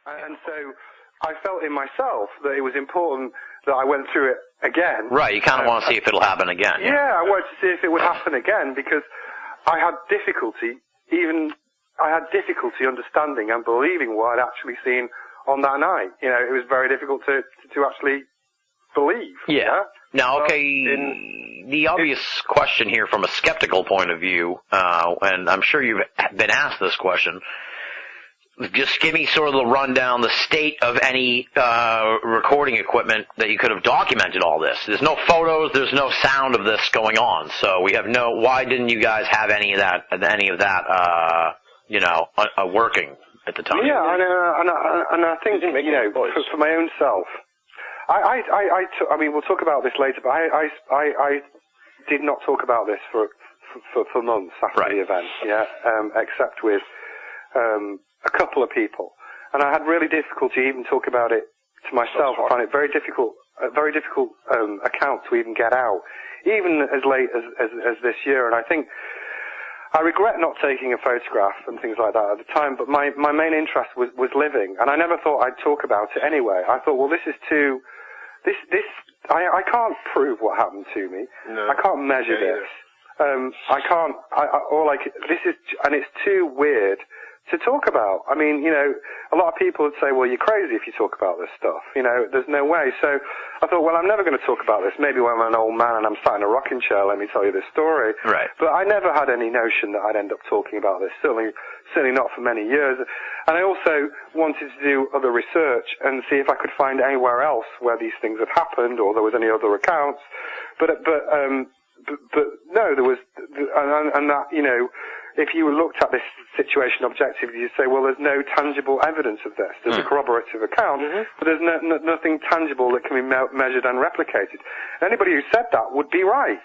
And so I felt in myself that it was important that I went through it again. Right, you kind of want to see if it'll happen again. Yeah, I wanted to see if it would happen again because I had difficulty understanding and believing what I'd actually seen on that night. You know, it was very difficult to actually believe. Yeah. Now, okay, the obvious question here from a skeptical point of view, and I'm sure you've been asked this question, just give me sort of the rundown, the state of any recording equipment that you could have documented all this. There's no photos, there's no sound of this going on, so we have no. Why didn't you guys have any of that working at the time? Yeah, and I think for my own self, I mean, we'll talk about this later, but I did not talk about this for months after the event, except with a couple of people, and I had really difficulty even talk about it to myself. I found it very difficult account to even get out, even as late as this year. And I think I regret not taking a photograph and things like that at the time. But my main interest was living, and I never thought I'd talk about it anyway. I thought, well, this is too. I can't prove what happened to me. No, I can't measure this. I can't. This is, and it's too weird to talk about. I mean, you know, a lot of people would say, well, you're crazy if you talk about this stuff. You know, there's no way. So I thought, well, I'm never going to talk about this. Maybe when I'm an old man and I'm sat in a rocking chair, let me tell you this story. Right. But I never had any notion that I'd end up talking about this, certainly not for many years. And I also wanted to do other research and see if I could find anywhere else where these things had happened or there was any other accounts. But no, there was, and that, you know, if you looked at this situation objectively, you'd say, well, there's no tangible evidence of this. There's a corroborative account, but there's nothing tangible that can be measured and replicated. Anybody who said that would be right.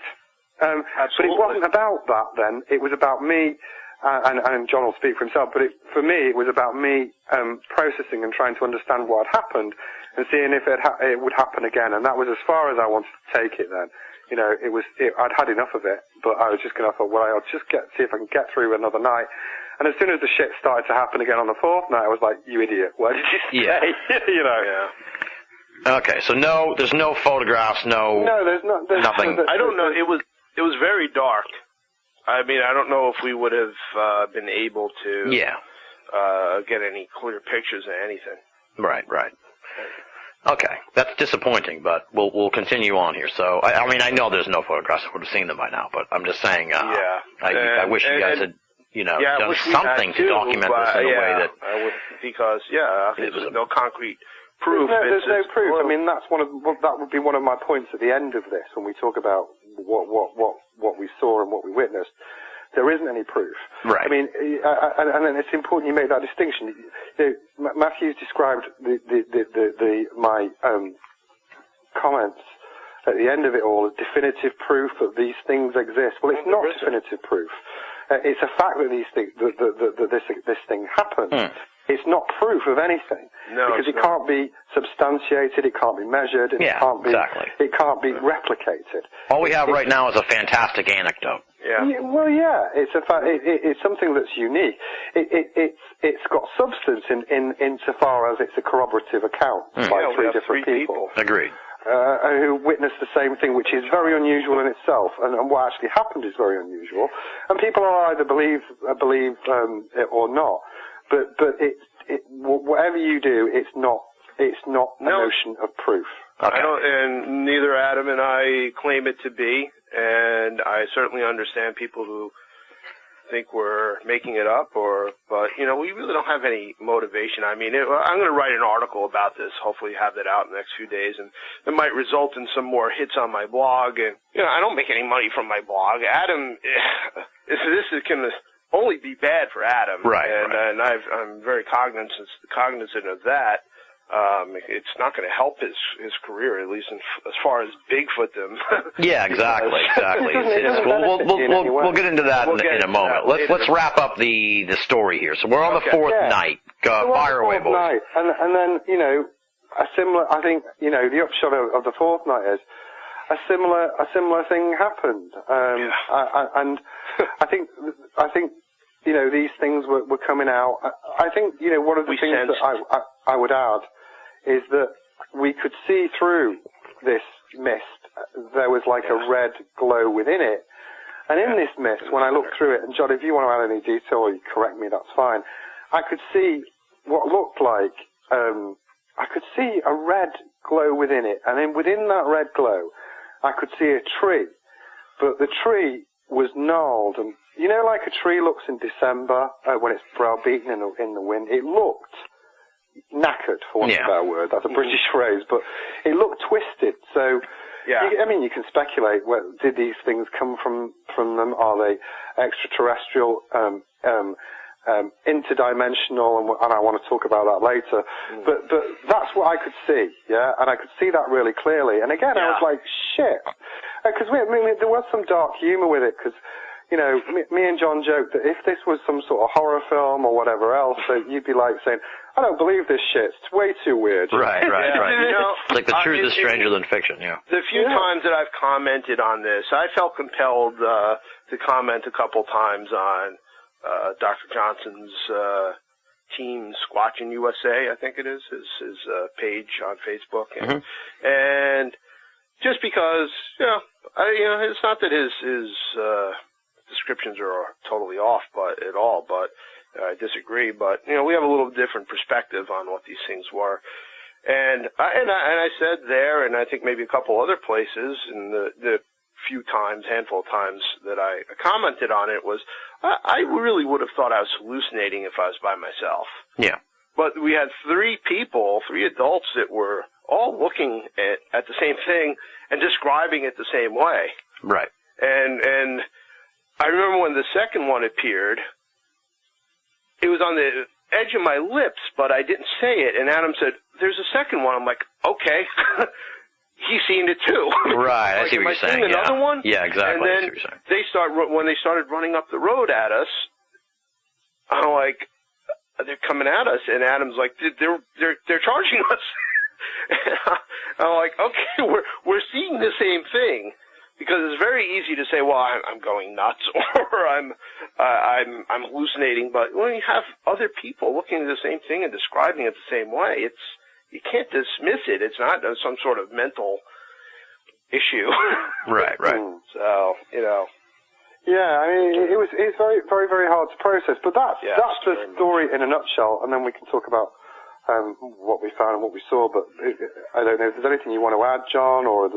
But it wasn't about that then. It was about me, and John will speak for himself, but for me, it was about me processing and trying to understand what had happened and seeing if it would happen again. And that was as far as I wanted to take it then. You know, I'd had enough of it, but I was just going to thought, well, I'll just see if I can get through another night. And as soon as the shit started to happen again on the fourth night, I was like, you idiot, what did you say? You know. Yeah. Okay, so there's no photographs, No, there's nothing. I don't know. It was very dark. I mean, I don't know if we would have been able to get any clear pictures of anything. Right. Okay, that's disappointing, but we'll continue on here. So, I mean, I know there's no photographs. I would have seen them by now, but I'm just saying, I wish you guys had, done something to document this in a way that... Because there's no concrete proof. There's no proof. I mean, that would be one of my points at the end of this when we talk about what we saw and what we witnessed. There isn't any proof. Right. I mean, and then it's important you make that distinction. You know, Matthew's described my comments at the end of it all as definitive proof that these things exist. Well, it's not definitive proof. It's a fact that these things, that this thing happened. It's not proof of anything because it can't be substantiated, it can't be measured, it can't be replicated. All we have right now is a fantastic anecdote. Well, it's a fact. It's something that's unique. It's got substance insofar as it's a corroborative account by three different people. Agreed. Who witnessed the same thing, which is very unusual in itself, and what actually happened is very unusual. And people either believe it or not. But whatever you do, it's not a notion of proof. Okay. And neither Adam and I claim it to be, and I certainly understand people who think we're making it up, but we really don't have any motivation. I mean, I'm going to write an article about this, hopefully have that out in the next few days, and it might result in some more hits on my blog. And I don't make any money from my blog. Adam, this can only be bad for Adam, right? And I'm very cognizant of that. It's not going to help his career, at least as far as Bigfoot them. Yeah, exactly. We'll get into that in a moment. Let's wrap up the story here. So we're on the fourth night. Fire away, boys. Night. And then a similar. I think the upshot of the fourth night is a similar thing happened. And I think these things were coming out. I think one of the things that I would add is that we could see through this mist. There was like a red glow within it. And in this mist, when I looked through it, and John, if you want to add any detail or you correct me, that's fine, I could see what looked like, I could see a red glow within it. And then within that red glow, I could see a tree. But the tree was gnarled. And you know, like a tree looks in December when it's browbeaten in the wind? It looked knackered, for want of a better word. That's a British phrase. But it looked twisted. So... yeah. I mean, you can speculate. Did these things come from them? Are they extraterrestrial, interdimensional? And I want to talk about that later. But that's what I could see, yeah? And I could see that really clearly. And again, I was like, shit. Because there was some dark humor with it, because, you know, me and John joked that if this was some sort of horror film or whatever else, so you'd be like saying, I don't believe this shit. It's way too weird. Right. You know, like the truth is stranger than fiction, The few times that I've commented on this, I felt compelled to comment a couple times on Dr. Johnson's team, Squatching USA, I think it is, his page on Facebook. And just because, it's not that his descriptions are totally off at all, but I disagree, but we have a little different perspective on what these things were, and I said there, and I think maybe a couple other places, in the handful of times that I commented on it, was I really would have thought I was hallucinating if I was by myself. Yeah. But we had three adults that were all looking at the same thing and describing it the same way. Right. And I remember when the second one appeared. It was on the edge of my lips, but I didn't say it. And Adam said, "There's a second one." I'm like, "Okay." He's seen it too. Right, I see what you're saying. Another one? Yeah, exactly. And then when they started running up the road at us, I'm like, "They're coming at us," and Adam's like, "They're charging us." And I'm like, "Okay, we're seeing the same thing." Because it's very easy to say, well, I'm going nuts, or I'm hallucinating. But when you have other people looking at the same thing and describing it the same way, you can't dismiss it. It's not some sort of mental issue. Right. So, Yeah, I mean, it's very, very, very hard to process. But that's the story in a nutshell, and then we can talk about what we found and what we saw, but I don't know if there's anything you want to add, John, or...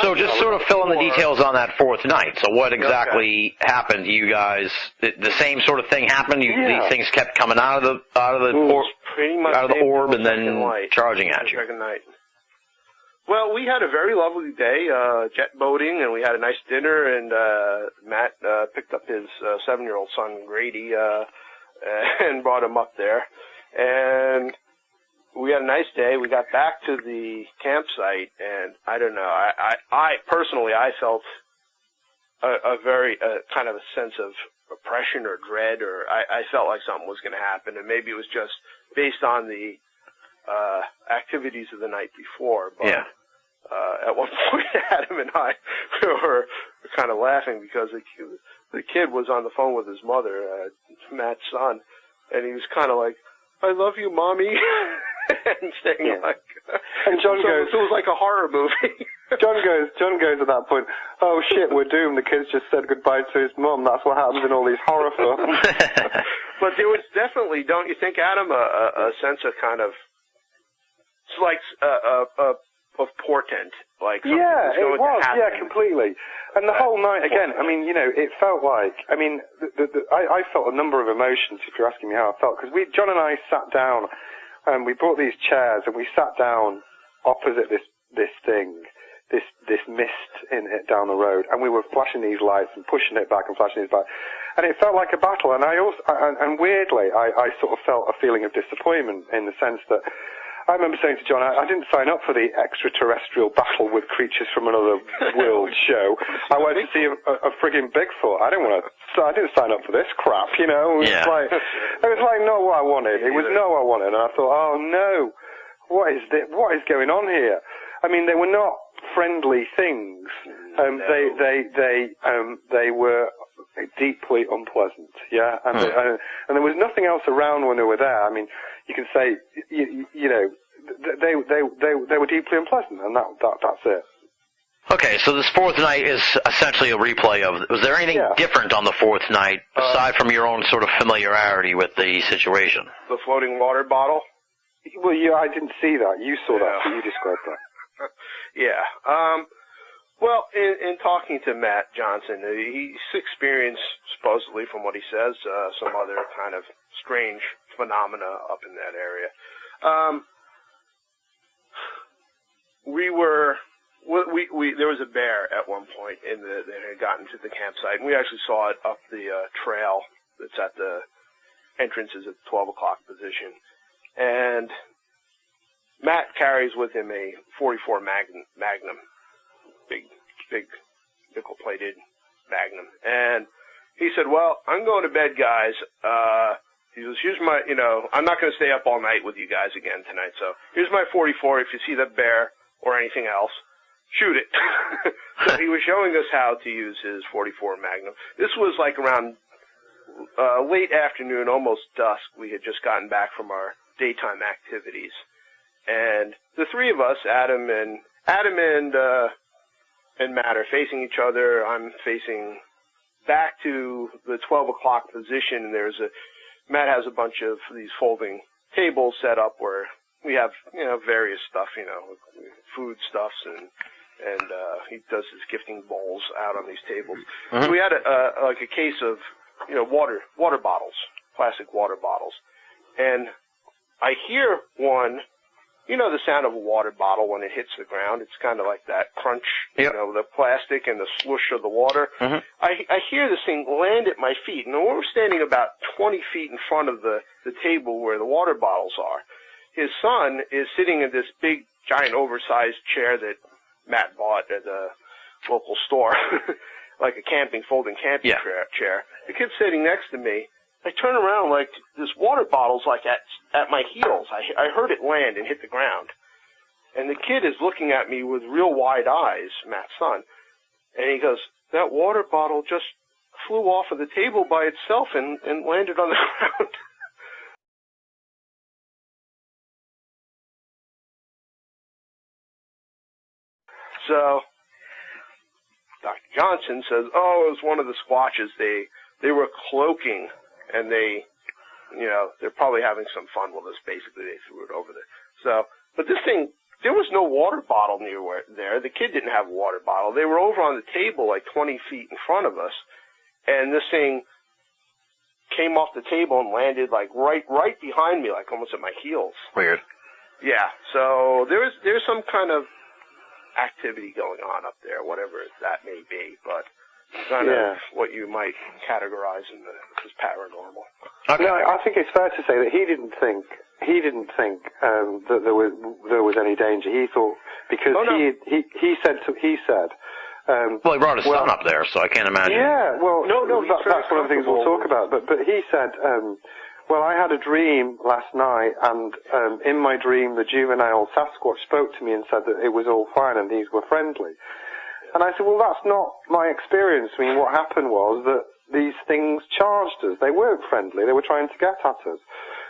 So just sort of fill in the details on that fourth night. So what exactly happened to you guys? The same sort of thing happened? These things kept coming out of the orb and then charging at you? Second night. Well, we had a very lovely day, jet boating, and we had a nice dinner, and Matt picked up his 7-year-old son, Grady, and brought him up there. And we had a nice day. We got back to the campsite, and I don't know. I personally, I felt a very kind of a sense of oppression or dread, or I felt like something was going to happen, and maybe it was just based on the activities of the night before. But at one point, Adam and I were kind of laughing because the kid was on the phone with his mother, Matt's son, and he was kind of like, "I love you, Mommy," and saying like, and John goes, it was like a horror movie. John goes at that point, "Oh shit, we're doomed. The kid's just said goodbye to his mum. That's what happens in all these horror films." But there was definitely, don't you think, Adam, a sense of kind of, it's like of portent, like something was going to happen. Yeah, completely. And the whole night, again, I mean, it felt like, I mean, I felt a number of emotions, if you're asking me how I felt, because John and I sat down, and we brought these chairs, and we sat down opposite this thing, this mist in it down the road, and we were flashing these lights and pushing it back and flashing it back, and it felt like a battle. And weirdly, I sort of felt a feeling of disappointment in the sense that I remember saying to John, I didn't sign up for the extraterrestrial battle with creatures from another world show. I wanted to see a frigging Bigfoot. I didn't sign up for this crap, It was like not what I wanted. It was not what I wanted, and I thought, oh no, what is this? What is going on here? I mean, they were not friendly things. They were deeply unpleasant, and there was nothing else around when they were there. I mean, you can say, you know, they were deeply unpleasant, and that's it. Okay, so this fourth night is essentially a replay of. Was there anything different on the fourth night aside from your own sort of familiarity with the situation? The floating water bottle. Well, I didn't see that. You saw that. So you described that. Yeah. Well, in talking to Matt Johnson, he's experienced, supposedly from what he says, some other kind of strange phenomena up in that area. There was a bear at one point that had gotten to the campsite, and we actually saw it up the trail that's at the entrances at the 12 o'clock position. And Matt carries with him a 44 Magnum, big nickel-plated Magnum. And he said, well, I'm going to bed, guys. He goes, here's my, I'm not going to stay up all night with you guys again tonight, so here's my 44. If you see that bear or anything else, shoot it. So he was showing us how to use his 44 Magnum. This was like around late afternoon, almost dusk. We had just gotten back from our daytime activities. And the three of us, Adam and Matt are facing each other. I'm facing back to the 12 o'clock position, and Matt has a bunch of these folding tables set up where we have, various stuff, food stuffs, and he does his gifting bowls out on these tables. So we had a case of, water bottles, plastic water bottles. And I hear one, the sound of a water bottle when it hits the ground. It's kind of like that crunch, the plastic and the swoosh of the water. I hear this thing land at my feet, and we're standing about 20 feet in front of the table where the water bottles are. His son is sitting in this big, giant, oversized chair that Matt bought at a local store, like a folding camping chair. The kid's sitting next to me. I turn around like this water bottle's like at my heels. I heard it land and hit the ground. And the kid is looking at me with real wide eyes, Matt's son. And he goes, that water bottle just flew off of the table by itself and landed on the ground. So Dr. Johnson says, it was one of the squatches. They were cloaking, and they're probably having some fun with us. Basically, they threw it over there. So, but this thing, there was no water bottle near there. The kid didn't have a water bottle. They were over on the table like 20 feet in front of us, and this thing came off the table and landed like right behind me, like almost at my heels. Weird. Yeah. So there's some kind of activity going on up there, whatever that may be, but kind of what you might categorize as paranormal. Okay. No, I think it's fair to say that he didn't think that there was any danger. He thought because he said. Well, he brought his son up there, so I can't imagine. Yeah, well, that's one of the things we'll talk about. But he said, well, I had a dream last night, and in my dream, the juvenile Sasquatch spoke to me and said that it was all fine and these were friendly. And I said, well, that's not my experience. I mean, what happened was that these things charged us. They weren't friendly. They were trying to get at us.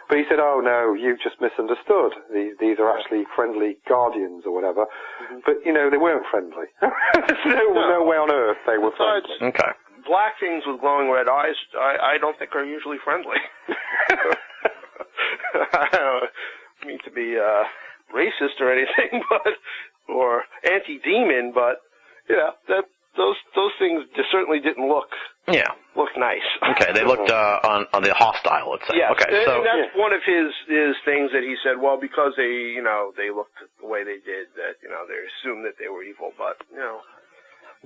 But he said, oh, no, you've just misunderstood. These are actually friendly guardians or whatever. But, they weren't friendly. There's no way on earth they were friendly. Okay. Black things with glowing red eyes, I don't think are usually friendly. I don't mean to be racist or anything, or anti-demon, but those things just certainly didn't look nice. Okay, they looked on the hostile, let's say. Yeah, okay, so and that's one of his things that he said. Well, because they looked the way they did, that they assumed that they were evil, but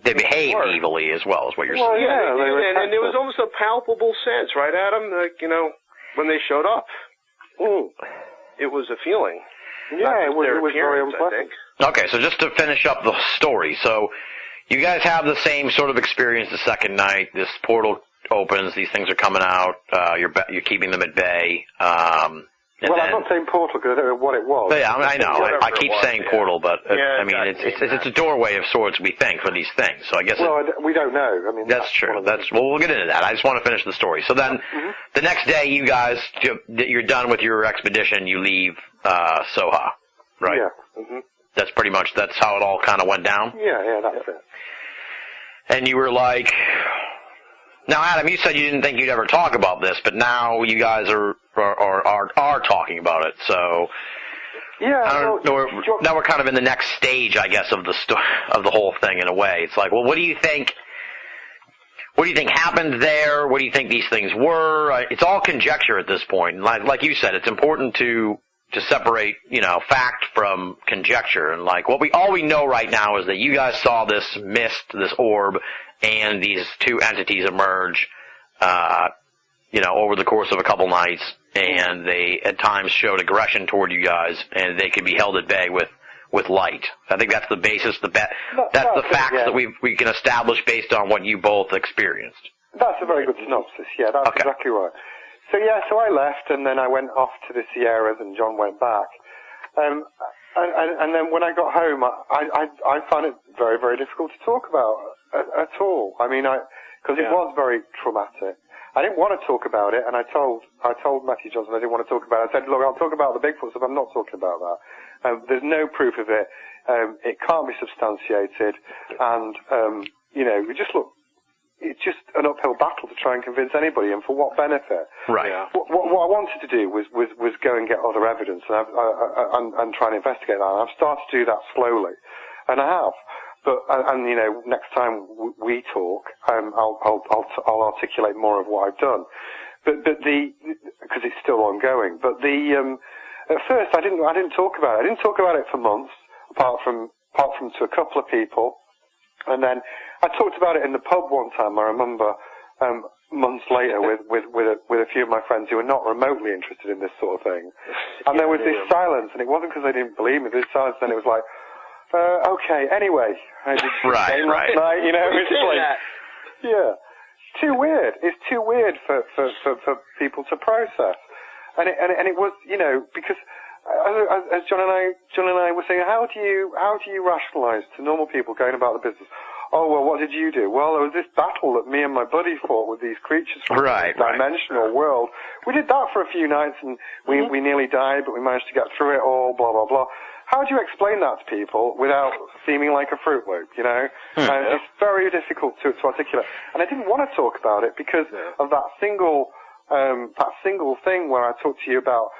they behaved evilly as well, is what you're saying. Well, yeah, and there was almost a palpable sense, right, Adam? Like, when they showed up, it was a feeling. Yeah, it was very unpleasant. Okay, so just to finish up the story, so you guys have the same sort of experience the second night. This portal opens, these things are coming out, you're keeping them at bay. And I'm not saying portal because I don't know what it was. Yeah, I know. I keep saying portal, but it's a doorway of sorts, we think, for these things. So I guess we don't know. I mean, that's true. We'll get into that. I just want to finish the story. So then, the next day, you guys, you're done with your expedition. You leave Soha, right? Yeah. Mm-hmm. That's pretty much how it all kind of went down. Yeah, that's it. And you were like, now, Adam, you said you didn't think you'd ever talk about this, but now you guys are talking about it. So yeah, now we're kind of in the next stage, I guess, of the whole thing in a way. It's like, well, what do you think? What do you think happened there? What do you think these things were? It's all conjecture at this point. Like you said, it's important to separate, fact from conjecture. And like all we know right now is that you guys saw this mist, this orb, and these two entities emerge, over the course of a couple nights, and they at times showed aggression toward you guys, and they could be held at bay with light. I think that's the basis. That's the facts that we can establish based on what you both experienced. That's a very good synopsis. Yeah, that's exactly right. So I left, and then I went off to the Sierras, and John went back. And then when I got home, I found it very, very difficult to talk about at all. I mean, because it was very traumatic. I didn't want to talk about it, and I told Matthew Johnson I didn't want to talk about it. I said, look, I'll talk about the Bigfoot stuff. I'm not talking about that. There's no proof of it. It can't be substantiated, and it's just an uphill battle to try and convince anybody, and for what benefit? Right. Yeah. What I wanted to do was go and get other evidence and try and investigate that. And I've started to do that slowly, and I have. But next time we talk, I'll articulate more of what I've done. But because it's still ongoing. But at first I didn't talk about it. I didn't talk about it for months, apart from to a couple of people. And then I talked about it in the pub one time, I remember, months later with a few of my friends who were not remotely interested in this sort of thing. And there was this silence, and it wasn't because they didn't believe me. This silence, then it was like, okay, anyway. I did right. Last night, it's like, yeah. Too weird. It's too weird for people to process. And it was, because as John and I were saying, how do you rationalize to normal people going about the business? Oh, well, what did you do? Well, there was this battle that me and my buddy fought with these creatures from this dimensional world. We did that for a few nights, and we nearly died, but we managed to get through it all, blah, blah, blah. How do you explain that to people without seeming like a Fruit Loop, It's very difficult to articulate. And I didn't want to talk about it because of that single thing where I talked to you about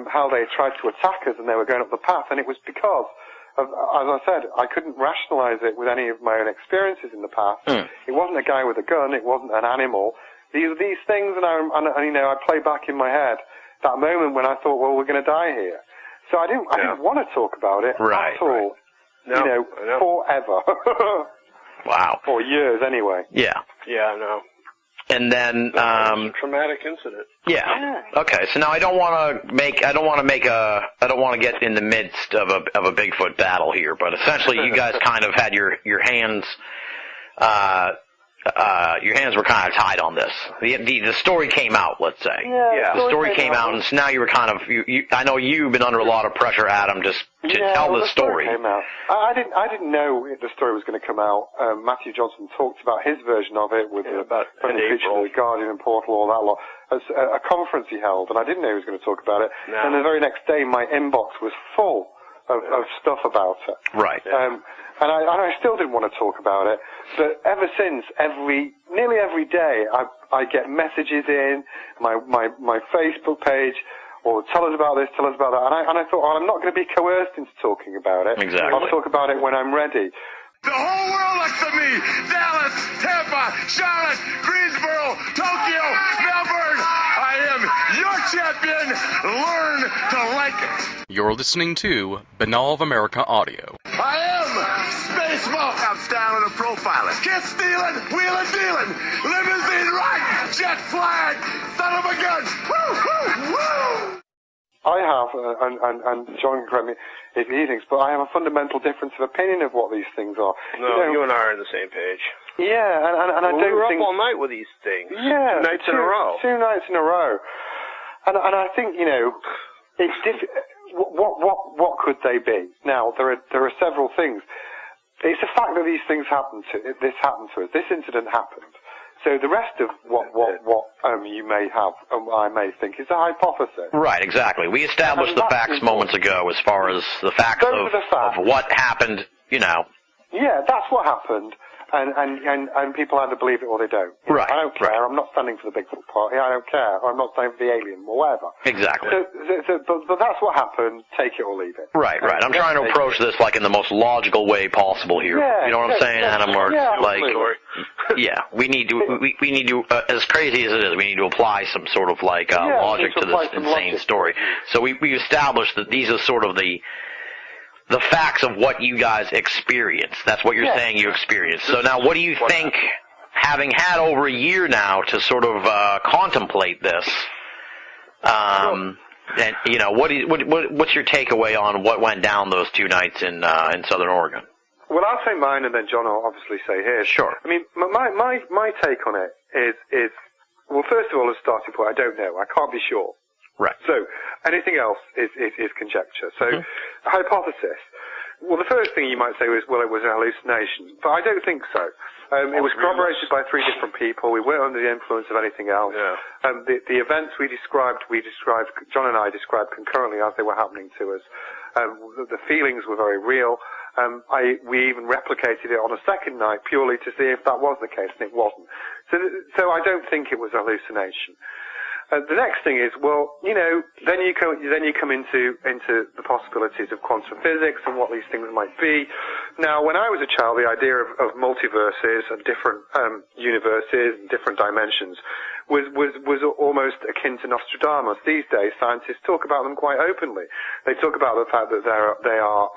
how they tried to attack us and they were going up the path, and it was because of, as I said, I couldn't rationalize it with any of my own experiences in the past. It wasn't a guy with a gun, it wasn't an animal. These things, and I play back in my head that moment when I thought, well, we're going to die here. So I didn't want to talk about it at all. No, forever. Wow. For years, anyway. Yeah. Yeah, I know. And then, it's a traumatic incident. Yeah. Okay. So now I don't want to get in the midst of a Bigfoot battle here, but essentially you guys kind of had your hands were kind of tied on this. The story came out, let's say. Yeah. The story came out, and so now you were kind of. I know you've been under a lot of pressure, Adam, to tell the story. Came out. I didn't know the story was going to come out. Matthew Johnson talked about his version of it with the picture of the Guardian and Portal, all that lot. A conference he held, and I didn't know he was going to talk about it. No. And the very next day, my inbox was full of stuff about it. Right. And I still didn't want to talk about it, but ever since, nearly every day, I get messages in my Facebook page, or tell us about this, tell us about that, and I thought, well, I'm not going to be coerced into talking about it. Exactly. I'll talk about it when I'm ready. The whole world looks at me. Dallas, Tampa, Charlotte, Greensboro, Tokyo, Melbourne. I am your champion. Learn to like it. You're listening to Banal of America Audio. I am Space Smoke. I'm styling and profiling. Kiss stealing, wheeling dealing, limousine riding, jet flying, son of a gun. Woo, woo, woo. I have, and John can correct me if he thinks, but I have a fundamental difference of opinion of what these things are. No, you and I are on the same page. Yeah, and I don't think... We were up all night with these things. Yeah. 2 nights in a row. 2 nights in a row. And I think, What could they be? Now, there are several things. It's the fact that these things happened to us. This incident happened. So the rest of what you may have, I may think, is a hypothesis. Right, exactly. We established the facts moments ago as far as the facts of what happened, you know. Yeah, that's what happened. And people either believe it or they don't. Right. I don't care. Right. I'm not standing for the Bigfoot party. I don't care. Or I'm not standing for the alien or whatever. Exactly. But that's what happened. Take it or leave it. Right. I'm trying to approach this like in the most logical way possible here. Yeah, you know what I'm saying, Adam? Yeah, we need to as crazy as it is, we need to apply some sort of logic to this insane story. So we established that these are sort of the facts of what you guys experienced. That's what you're saying you experienced. So now what do you think, having had over a year now to sort of contemplate this, and you know, what's your takeaway on what went down those 2 nights in Southern Oregon? Well, I'll say mine, and then John will obviously say his. Sure. I mean, my take on it is well, first of all, as a starting point, I don't know. I can't be sure. Right. So anything else is conjecture. So hypothesis. Well, the first thing you might say was, well, it was an hallucination, but I don't think so. It was corroborated by 3 different people. We weren't under the influence of anything else. Yeah. The events we described, John and I described concurrently as they were happening to us. The feelings were very real. We even replicated it on a second night purely to see if that was the case, and it wasn't. So I don't think it was a hallucination. The next thing is, well, you know, then you come into the possibilities of quantum physics and what these things might be. Now, when I was a child, the idea of multiverses and different universes and different dimensions was almost akin to Nostradamus. These days, scientists talk about them quite openly. They talk about the fact that they are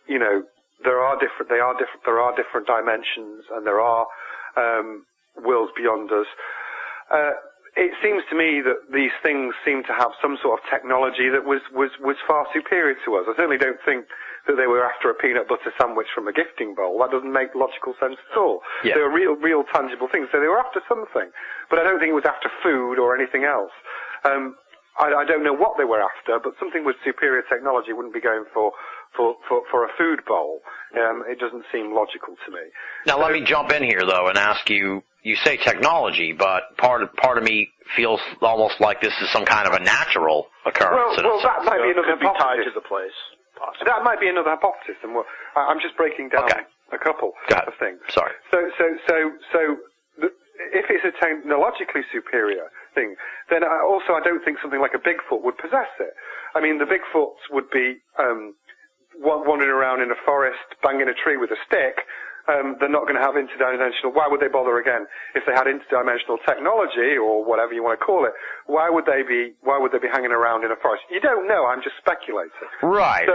you know, there are different dimensions, and there are worlds beyond us. It seems to me that these things seem to have some sort of technology that was far superior to us. I certainly don't think that they were after a peanut butter sandwich from a gifting bowl. That doesn't make logical sense at all. Yeah. They were real tangible things. So they were after something, but I don't think it was after food or anything else. I don't know what they were after, but something with superior technology wouldn't be going for a food bowl. It doesn't seem logical to me. Now, let me jump in here, though, and ask you, you say technology, but part of me feels almost like this is some kind of a natural occurrence. Well, that might be another hypothesis. Tied to the place, possibly. That might be another hypothesis, and I'm just breaking down a couple of things. Sorry. So if it's a technologically superior thing, then I don't think something like a Bigfoot would possess it. I mean, the Bigfoots would be wandering around in a forest, banging a tree with a stick. They're not going to have interdimensional. Why would they bother again if they had interdimensional technology or whatever you want to call it? Why would they be hanging around in a forest? You don't know. I'm just speculating. Right.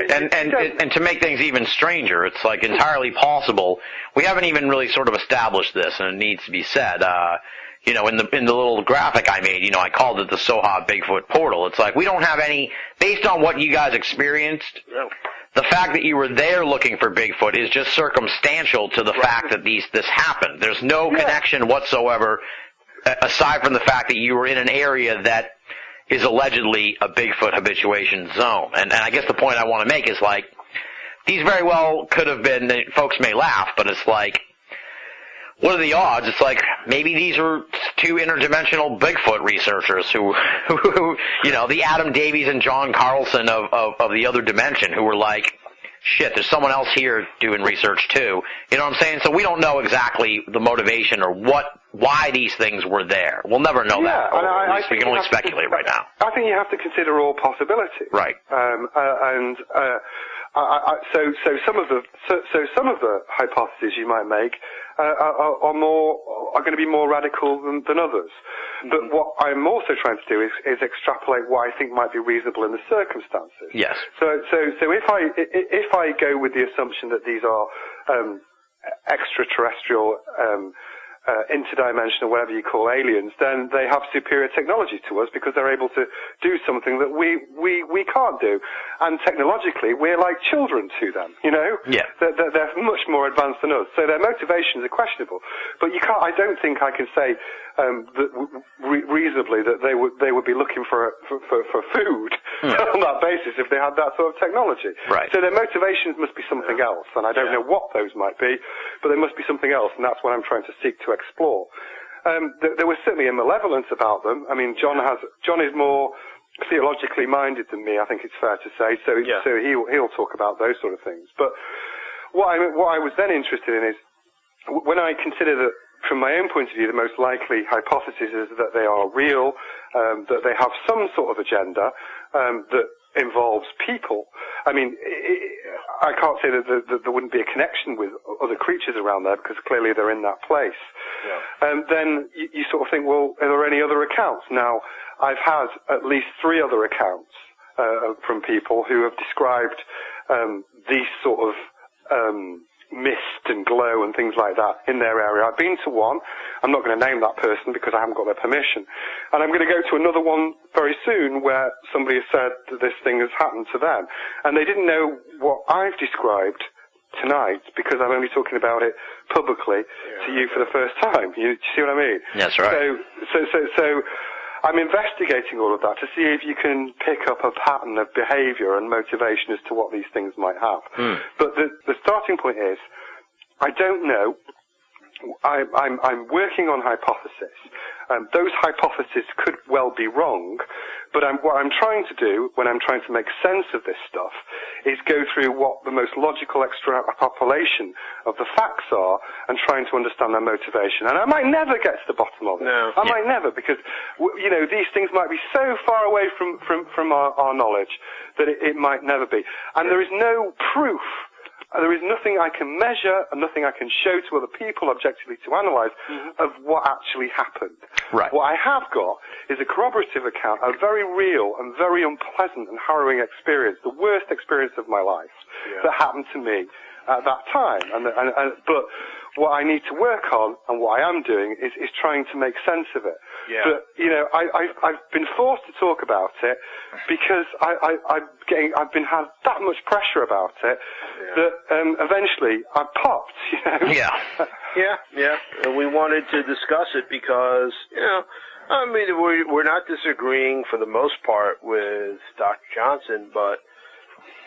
And to make things even stranger, it's like entirely possible. We haven't even really sort of established this, and it needs to be said. You know, in the little graphic I made, you know, I called it the Soha Bigfoot portal. It's like we don't have any, based on what you guys experienced. No. The fact that you were there looking for Bigfoot is just circumstantial to the fact that this happened. There's no connection whatsoever, aside from the fact that you were in an area that is allegedly a Bigfoot habituation zone. And I guess the point I want to make is, like, these very well could have been, folks may laugh, but it's like, what are the odds? It's like, maybe these were 2 interdimensional Bigfoot researchers who you know, the Adam Davies and John Carlson of the other dimension, who were like, shit, there's someone else here doing research too. You know what I'm saying? So we don't know exactly the motivation or why these things were there. We'll never know that. At least we can only speculate right now. I think you have to consider all possibilities. Right. So some of the hypotheses you might make are going to be more radical than others. Mm-hmm. But what I'm also trying to do is extrapolate what I think might be reasonable in the circumstances. Yes. So if I go with the assumption that these are extraterrestrial interdimensional, whatever you call aliens, then they have superior technology to us because they're able to do something that we can't do. And technologically, we're like children to them, you know? Yeah. They're much more advanced than us. So their motivations are questionable. But I don't think I can say reasonably that they would be looking for food on that basis if they had that sort of technology. Right. So their motivations must be something else, and I don't know what those might be, but there must be something else, and that's what I'm trying to seek to explore. There was certainly a malevolence about them. I mean, John is more theologically minded than me, I think it's fair to say, so he'll talk about those sort of things. But what I was then interested in is, when I consider that, from my own point of view, the most likely hypothesis is that they are real, that they have some sort of agenda that involves people. I mean, I can't say that there wouldn't be a connection with other creatures around there because clearly they're in that place. Yeah. Then you sort of think, well, are there any other accounts? Now, I've had at least 3 other accounts from people who have described these sort of mist and glow and things like that in their area. I've been to one. I'm not going to name that person because I haven't got their permission. And I'm going to go to another one very soon where somebody has said that this thing has happened to them. And they didn't know what I've described tonight because I'm only talking about it publicly to you for the first time. You see what I mean? That's right. So I'm investigating all of that to see if you can pick up a pattern of behavior and motivation as to what these things might have. But the starting point is, I don't know. I'm working on hypothesis. Those hypotheses could well be wrong, but what I'm trying to do when I'm trying to make sense of this stuff is go through what the most logical extrapolation of the facts are and trying to understand their motivation. And I might never get to the bottom of it. No. I might never, because these things might be so far away from our knowledge that it might never be. And there is no proof. There is nothing I can measure and nothing I can show to other people objectively to analyze of what actually happened. Right. What I have got is a corroborative account, a very real and very unpleasant and harrowing experience, the worst experience of my life that happened to me at that time. But what I need to work on and what I am doing is trying to make sense of it. Yeah. But I've been forced to talk about it because I've been had that much pressure about it that eventually I popped. Yeah. Yeah. And we wanted to discuss it because I mean we're not disagreeing for the most part with Dr. Johnson, but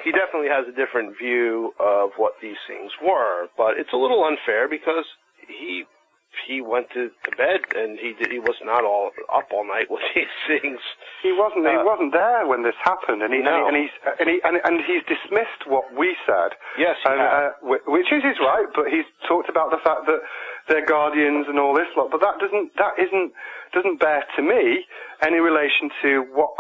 he definitely has a different view of what these things were. But it's a little unfair because he went to bed and he was not all up all night with these things. He wasn't there when this happened, and he's dismissed what we said. Yes, which is his right, but he's talked about the fact that they're guardians and all this lot. But that doesn't bear to me any relation to what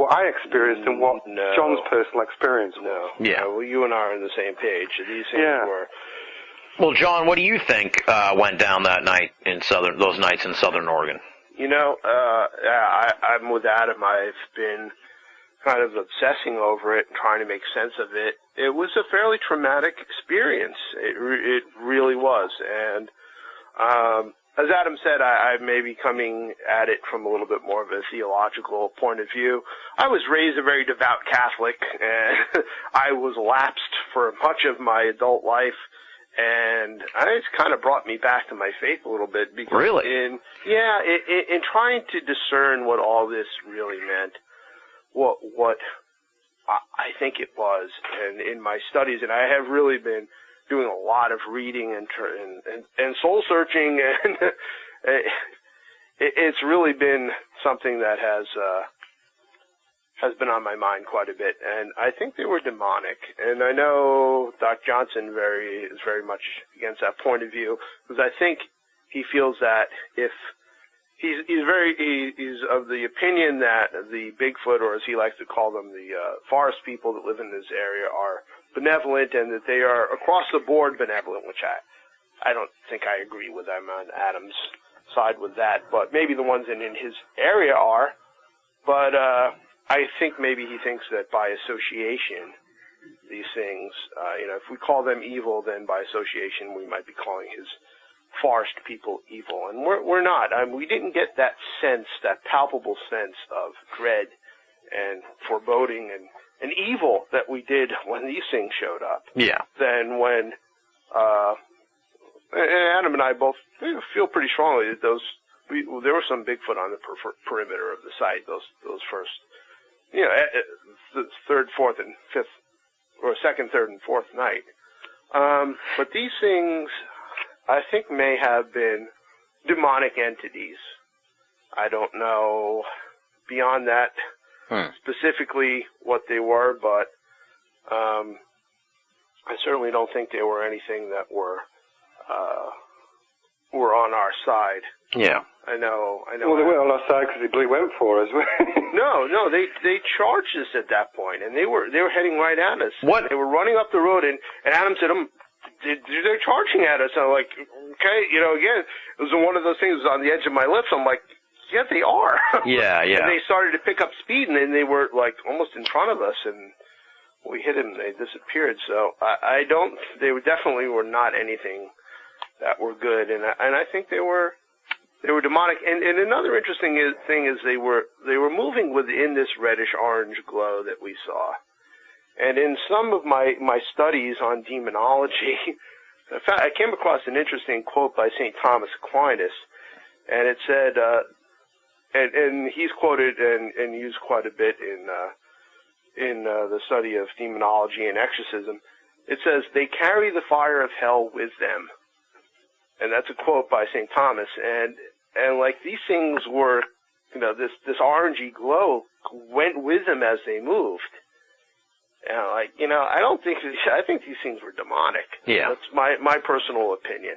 I experienced and what John's personal experience was. No. Yeah. Well, you and I are on the same page. These things were. Well, John, what do you think went down that night those nights in Southern Oregon? I'm with Adam. I've been kind of obsessing over it and trying to make sense of it. It was a fairly traumatic experience. It really was. And as Adam said, I may be coming at it from a little bit more of a theological point of view. I was raised a very devout Catholic, and I was lapsed for much of my adult life. And it's kind of brought me back to my faith a little bit. Because really? In trying to discern what all this really meant, what I think it was, and in my studies, and I have really been doing a lot of reading and soul searching, and it's really been something that has been on my mind quite a bit, and I think they were demonic. And I know Dr. Johnson is very much against that point of view, because I think he feels that if he's of the opinion that the Bigfoot, or as he likes to call them, the forest people that live in this area, are benevolent, and that they are across the board benevolent, which I don't think I agree with. I'm on Adam's side with that, but maybe the ones in his area are. But I think maybe he thinks that by association, these things, if we call them evil, then by association we might be calling his forest people evil, and we're not. We didn't get that sense, that palpable sense of dread and foreboding and evil that we did when these things showed up. Yeah. Then when and Adam and I both feel pretty strongly that there was some Bigfoot on the perimeter of the site. Those first, the third, fourth, and fifth, or second, third, and fourth night. But these things, I think, may have been demonic entities. I don't know beyond that specifically what they were, but I certainly don't think they were anything that were on our side. Yeah. I know. Well, they weren't on our side because they went for us. No, they charged us at that point, and they were heading right at us. What? They were running up the road, and Adam said, they're charging at us. I'm like, okay, again, it was one of those things on the edge of my lips. I'm like, yeah, they are. Yeah. And they started to pick up speed, and then they were like almost in front of us, and we hit them, and they disappeared. So they definitely were not anything that were good, and I think they were demonic. And another interesting thing is they were moving within this reddish orange glow that we saw. And in some of my studies on demonology, in fact, I came across an interesting quote by St. Thomas Aquinas, and it said, and he's quoted and used quite a bit in the study of demonology and exorcism. It says, "They carry the fire of hell with them," and that's a quote by St. Thomas. And like these things were, this orangey glow went with them as they moved. And I think these things were demonic. Yeah. That's my personal opinion.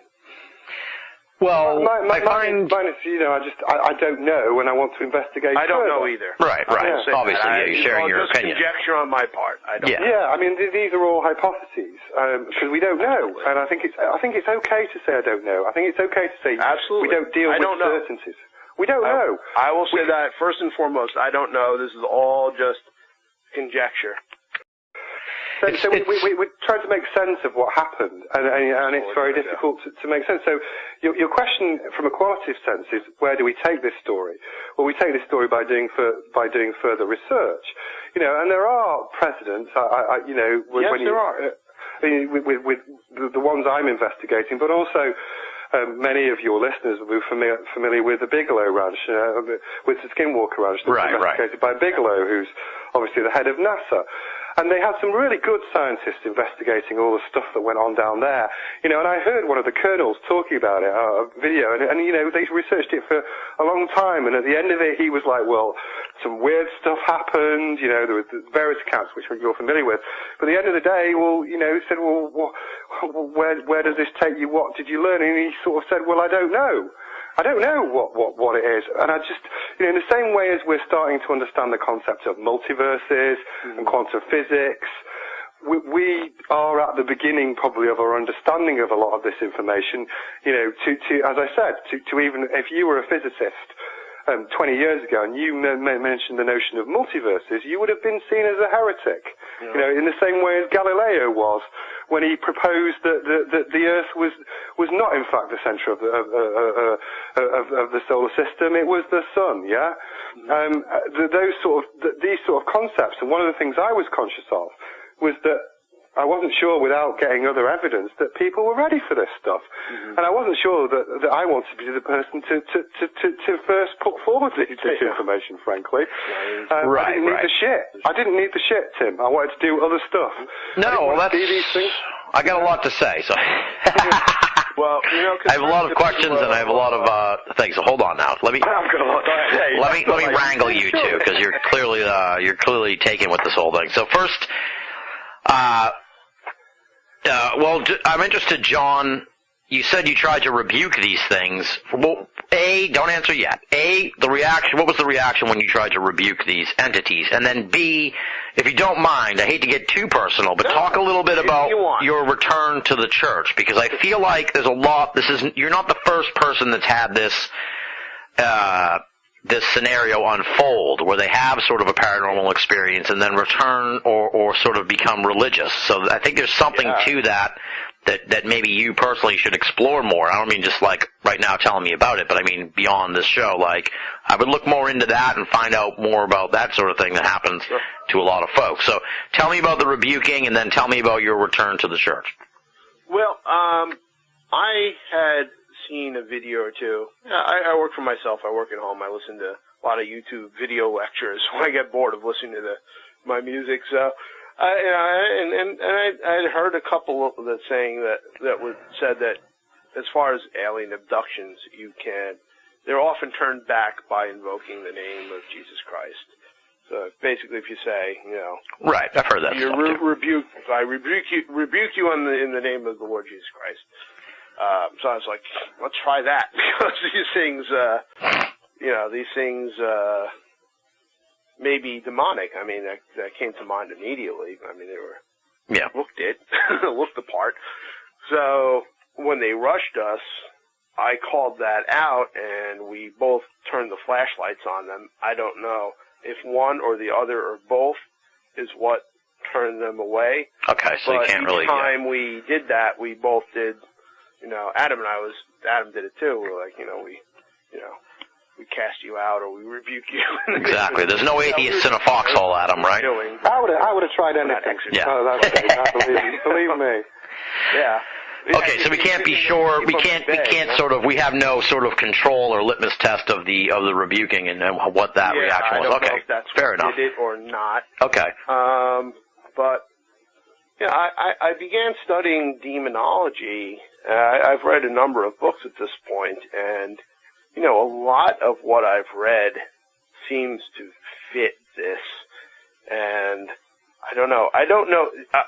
Well, mine is, I don't know, and I want to investigate. I don't know further. either. Right. Obviously, you're sharing your just opinion. Conjecture on my part. I don't know. Yeah, I mean, these are all hypotheses because we don't know, and I think it's okay to say I don't know. I think it's okay to say absolutely we don't deal with certainties. We don't know. I will say that first and foremost. I don't know. This is all just conjecture. So we're trying to make sense of what happened, and it's very difficult to make sense. So your question, from a qualitative sense, is where do we take this story? Well, we take this story by doing further research, and there are precedents. There are with the ones I'm investigating, but also. Many of your listeners will be familiar with the Bigelow Ranch, with the Skinwalker Ranch that was investigated by Bigelow, who's obviously the head of NASA. And they had some really good scientists investigating all the stuff that went on down there. And I heard one of the colonels talking about it, a video, and they researched it for a long time, and at the end of it, he was like, well, some weird stuff happened, there were various accounts which you're familiar with. But at the end of the day, he said, well, where does this take you? What did you learn? And he sort of said, well, I don't know. I don't know what it is. And I just, in the same way as we're starting to understand the concept of multiverses and quantum physics, we are at the beginning probably of our understanding of a lot of this information, to as I said, to even if you were a physicist 20 years ago and you mentioned the notion of multiverses, you would have been seen as a heretic, in the same way as Galileo was when he proposed that the Earth was not in fact the center of the solar system. It was the sun. Yeah, these sort of concepts. And one of the things I was conscious of was that I wasn't sure, without getting other evidence, that people were ready for this stuff, and I wasn't sure that I wanted to be the person to first put forward this information. Frankly, I didn't need the shit. I didn't need the shit, Tim. I wanted to do other stuff. No, these things. I got a lot to say, so. Well, I have a lot of questions and I have a lot of things. So hold on now. Let me wrangle you two, because you're clearly taken with this whole thing. So first. I'm interested, John. You said you tried to rebuke these things. Well, A, don't answer yet. A, the reaction. What was the reaction when you tried to rebuke these entities? And then B, if you don't mind, I hate to get too personal, but talk a little bit about your return to the church, because I feel like there's a lot. You're not the first person that's had this scenario unfold where they have sort of a paranormal experience and then return or sort of become religious. So I think there's something to that that maybe you personally should explore more? I don't mean just like right now telling me about it, but I mean beyond this show. Like, I would look more into that and find out more about that sort of thing that happens to a lot of folks. So tell me about the rebuking, and then tell me about your return to the church. Well, I had seen a video or two. I work for myself. I work at home. I listen to a lot of YouTube video lectures when I get bored of listening to my music. So, I heard a couple of that saying said that as far as alien abductions, they're often turned back by invoking the name of Jesus Christ. So basically, if you say, right, I've heard that. I rebuke you in the name of the Lord Jesus Christ. So I was like, let's try that, because these things may be demonic. I mean, that came to mind immediately. I mean, they looked the part. So when they rushed us, I called that out, and we both turned the flashlights on them. I don't know if one or the other or both is what turned them away. Okay, so you can't really. Each time we did that, we both did. Adam did it too. We're like, we cast you out or we rebuke you. Exactly. There's no atheists in a foxhole, Adam, right? I would have tried anything. Believe me. Yeah. Okay, so we can't be sure. We have no sort of control or litmus test of the rebuking and what that reaction was. I don't know if that's fair enough. Did it or not? Okay. But I began studying demonology. I've read a number of books at this point, and a lot of what I've read seems to fit this. And I don't know.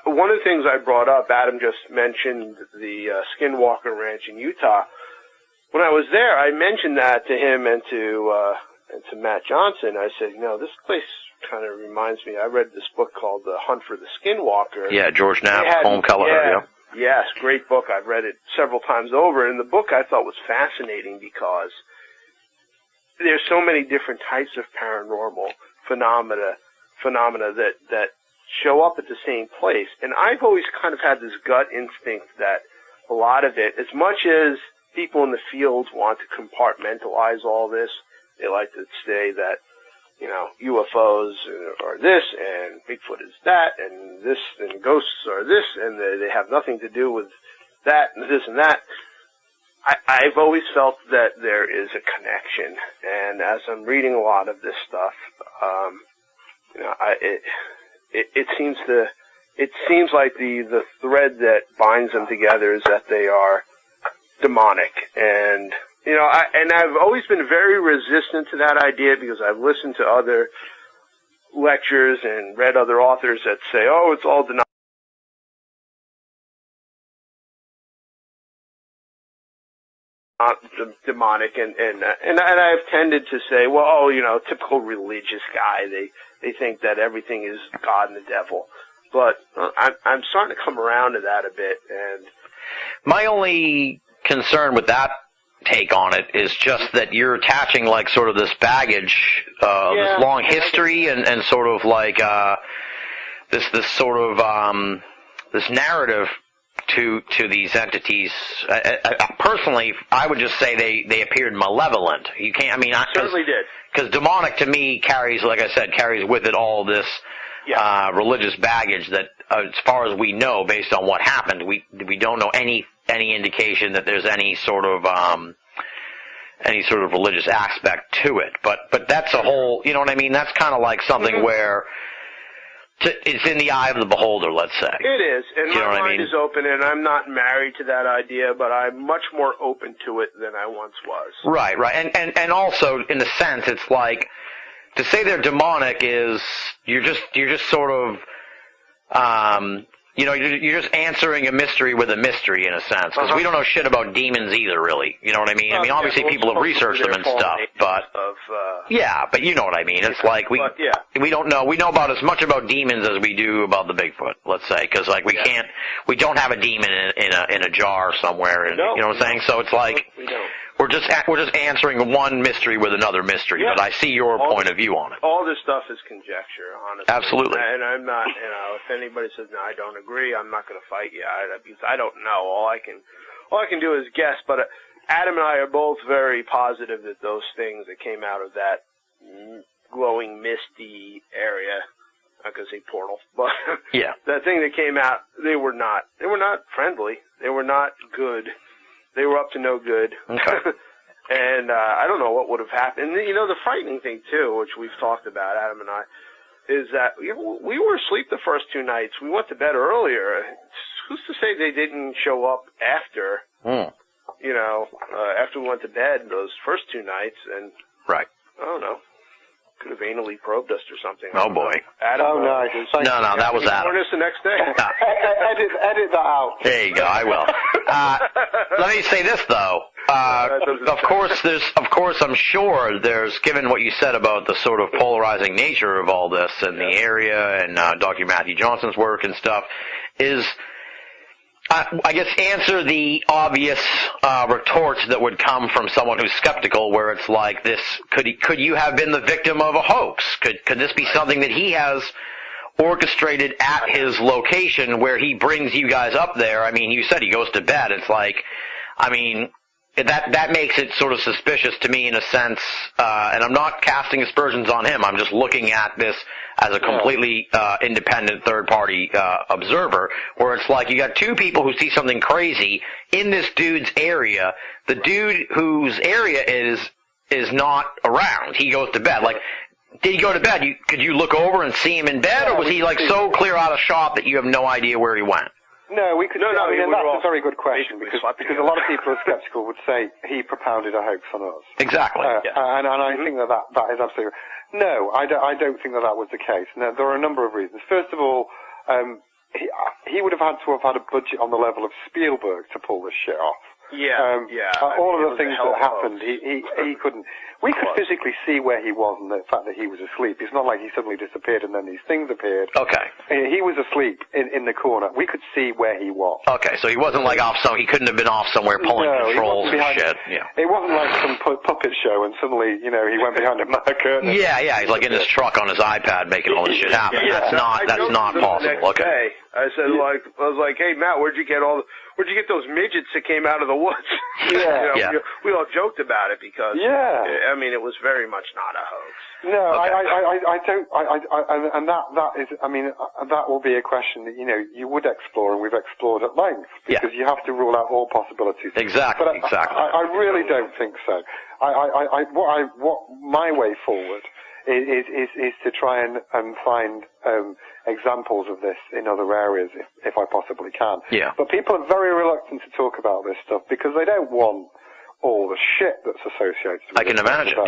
One of the things I brought up, Adam just mentioned the Skinwalker Ranch in Utah. When I was there, I mentioned that to him and to Matt Johnson. I said, this place kind of reminds me. I read this book called The Hunt for the Skinwalker. Yeah, George Knapp, Colm Kelleher. Yes, great book. I've read it several times over. And the book I thought was fascinating because there's so many different types of paranormal phenomena that show up at the same place. And I've always kind of had this gut instinct that a lot of it, as much as people in the field want to compartmentalize all this, they like to say that, UFOs are this and Bigfoot is that and this and ghosts are this and they have nothing to do with that and this and that. I've always felt that there is a connection, and as I'm reading a lot of this stuff, it seems like the thread that binds them together is that they are demonic, and I've always been very resistant to that idea because I've listened to other lectures and read other authors that say, oh, it's all demonic, and I've tended to say, well, typical religious guy. They think that everything is God and the devil, but I'm starting to come around to that a bit. And my only concern with that take on it is just that you're attaching like sort of this baggage, this long history, and sort of like this sort of this narrative to these entities. Personally, I would just say they appeared malevolent. You can't. I mean, certainly did. Because demonic to me carries, like I said, with it all this religious baggage that, as far as we know, based on what happened, we don't know any indication that there's any sort of religious aspect to it. But that's a whole. You know what I mean? That's kind of like something where. It's in the eye of the beholder, let's say. It is, and my mind is open, and I'm not married to that idea, but I'm much more open to it than I once was. Right, and also in a sense, it's like to say they're demonic is you're just sort of you're just answering a mystery with a mystery in a sense, because we don't know shit about demons either, really. You know what I mean? Obviously people have researched them and stuff, but but you know what I mean. It's like we don't know. We know about as much about demons as we do about the Bigfoot, let's say, because like we don't have a demon in a jar somewhere, and you know what I'm saying. So it's like We're just answering one mystery with another mystery, but I see your point of view on it. All this stuff is conjecture, honestly. Absolutely. And I'm not, if anybody says, no, I don't agree, I'm not going to fight you, because I don't know. All I can do is guess, but Adam and I are both very positive that those things that came out of that glowing, misty area, I'm not going to say portal, but that thing that came out, they were not friendly. They were not good. They were up to no good. Okay. And I don't know what would have happened. And, the frightening thing, too, which we've talked about, Adam and I, is that we were asleep the first 2 nights. We went to bed earlier. Who's to say they didn't show up after, after we went to bed those first 2 nights? And right. I don't know. Could have anally probed us or something. Oh, boy. Adam, nice. No, that was Adam. Join us the next day. Edit that out. There you go. I will. Let me say this, though. Of course, I'm sure there's, given what you said about the sort of polarizing nature of all this and the area and Dr. Matthew Johnson's work and stuff, is, I guess, answer the obvious retort that would come from someone who's skeptical, where it's like this: could you have been the victim of a hoax? Could this be something that he has orchestrated at his location, where he brings you guys up there? I mean, you said he goes to bed. It's like, I mean, that makes it sort of suspicious to me in a sense, and I'm not casting aspersions on him. I'm just looking at this as a completely independent third-party observer, where it's like you got 2 people who see something crazy in this dude's area. The dude whose area is not around. He goes to bed. Like, did he go to bed? Could you look over and see him in bed, or was he like so clear out of shot that you have no idea where he went? No, we could. No, I mean, that's a very good question, because a lot of people who are skeptical would say he propounded a hoax on us. Exactly. And I think that is absolutely. No, I don't think that was the case. Now, there are a number of reasons. First of all, he would have had to have had a budget on the level of Spielberg to pull this shit off. All of the things that happened, he couldn't. We could physically see where he was and the fact that he was asleep. It's not like he suddenly disappeared and then these things appeared. Okay. He was asleep in the corner. We could see where he was. Okay, so he wasn't like off he couldn't have been off somewhere pulling controls and shit. Yeah. It wasn't like some puppet show and suddenly, he went behind a curtain. Yeah, he's like in his truck on his iPad making all this shit happen. That's not possible. Okay. I said, I was like, hey, Matt, where'd you get those midgets that came out of the woods? We all joked about it because, I mean, it was very much not a hoax. No, okay. I don't, and that is, I mean, that will be a question that, you would explore, and we've explored at length, because you have to rule out all possibilities. Exactly, but exactly. I really don't think so. What my way forward is to try and find examples of this in other areas if I possibly can. Yeah. But people are very reluctant to talk about this stuff because they don't want all the shit that's associated with it. I can imagine,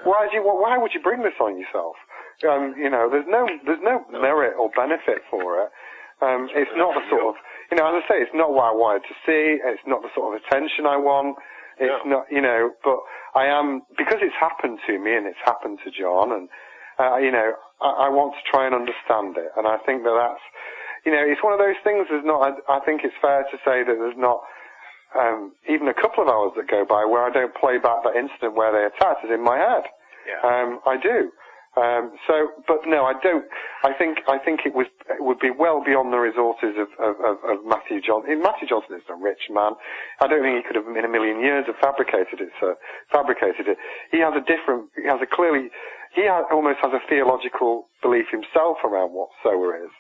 Why would you bring this on yourself? There's no merit or benefit for it. It's not the sort of, as I say, it's not what I wanted to see. It's not the sort of attention I want. It's not, but I am, because it's happened to me and it's happened to John, and, I want to try and understand it. And I think that's, it's one of those things, I think it's fair to say that there's not, even a couple of hours that go by where I don't play back that incident where they attacked us in my head. Yeah. I do. But no, I don't. I think it would be well beyond the resources of Matthew Johnson. Matthew Johnson is a rich man. I don't think he could have in a million years have fabricated it. He almost has a theological belief himself around what sower is.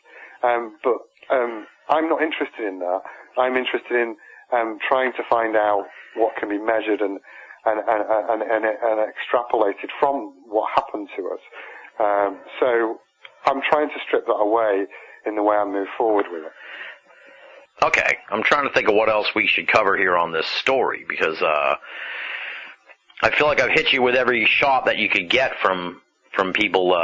But I'm not interested in that. I'm interested in trying to find out what can be measured and extrapolated from what happened to us. So I'm trying to strip that away in the way I move forward with it. Okay, I'm trying to think of what else we should cover here on this story, because I feel like I've hit you with every shot that you could get from people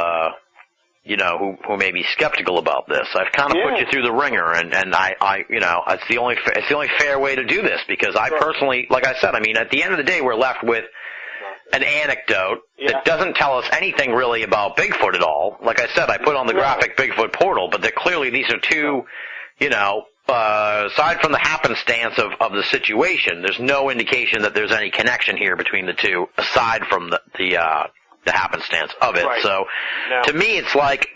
who may be skeptical about this. I've kind of put you through the ringer, and I it's the only fair way to do this, because I personally, like I said, I mean, at the end of the day, we're left with an anecdote that doesn't tell us anything really about Bigfoot at all. Like I said, I put on the graphic Bigfoot portal, but clearly these are two, aside from the happenstance of the situation, there's no indication that there's any connection here between the two, aside from the happenstance of it. Right. So, to me, it's like,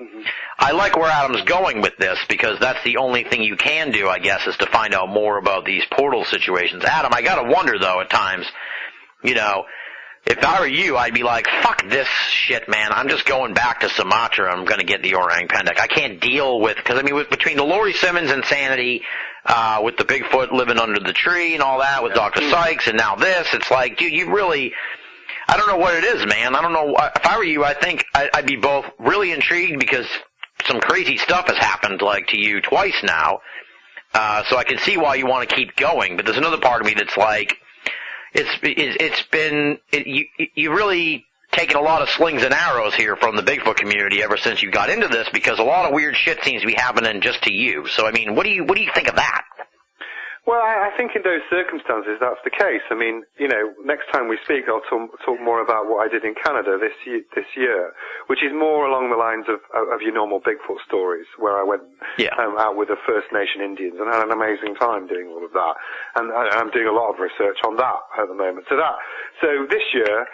I like where Adam's going with this, because that's the only thing you can do, I guess, is to find out more about these portal situations. Adam, I gotta wonder, though, at times, you know, if I were you, I'd be like, fuck this shit, man. I'm just going back to Sumatra. I'm going to get the orang pendek. I can't deal with, because, I mean, between the Laurie Simmons insanity, with the Bigfoot living under the tree and all that, with Dr. Sykes, and now this, it's like, dude, you really, I don't know what it is, man. I don't know. If I were you, I think I'd be both really intrigued, because some crazy stuff has happened, like, to you twice now. So I can see why you want to keep going, but there's another part of me that's like, you really taken a lot of slings and arrows here from the Bigfoot community ever since you got into this, because a lot of weird shit seems to be happening just to you. So, I mean, what do you think of that? Well, I think in those circumstances that's the case. I mean, you know, next time we speak, I'll talk more about what I did in Canada this year, which is more along the lines of your normal Bigfoot stories, where I went out with the First Nation Indians and had an amazing time doing all of that. And I'm doing a lot of research on that at the moment. So this year,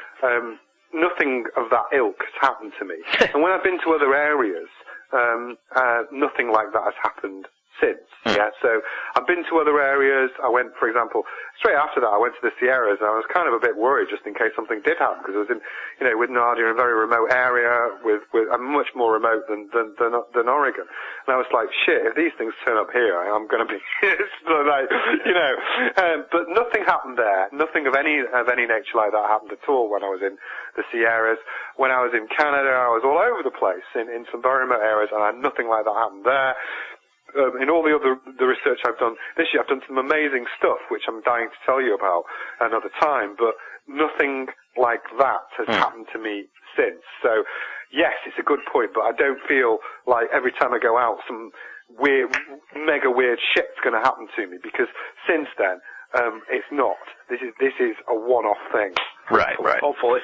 nothing of that ilk has happened to me. And when I've been to other areas, nothing like that has happened since. Yeah, so I've been to other areas. I went, for example, straight after that, I went to the Sierras, and I was kind of a bit worried just in case something did happen, because I was in, you know, with Nadia in a very remote area, with much more remote than Oregon. And I was like, shit, if these things turn up here, I'm going to be, like, you know. But nothing happened there. Nothing of any nature like that happened at all when I was in the Sierras. When I was in Canada, I was all over the place in some very remote areas, and I had nothing like that happen there. In all the research I've done this year, I've done some amazing stuff, which I'm dying to tell you about another time, but nothing like that has happened to me since. So, yes, it's a good point, but I don't feel like every time I go out, some mega weird shit's going to happen to me, because since then, it's not. This is a one-off thing. Right. Hopefully.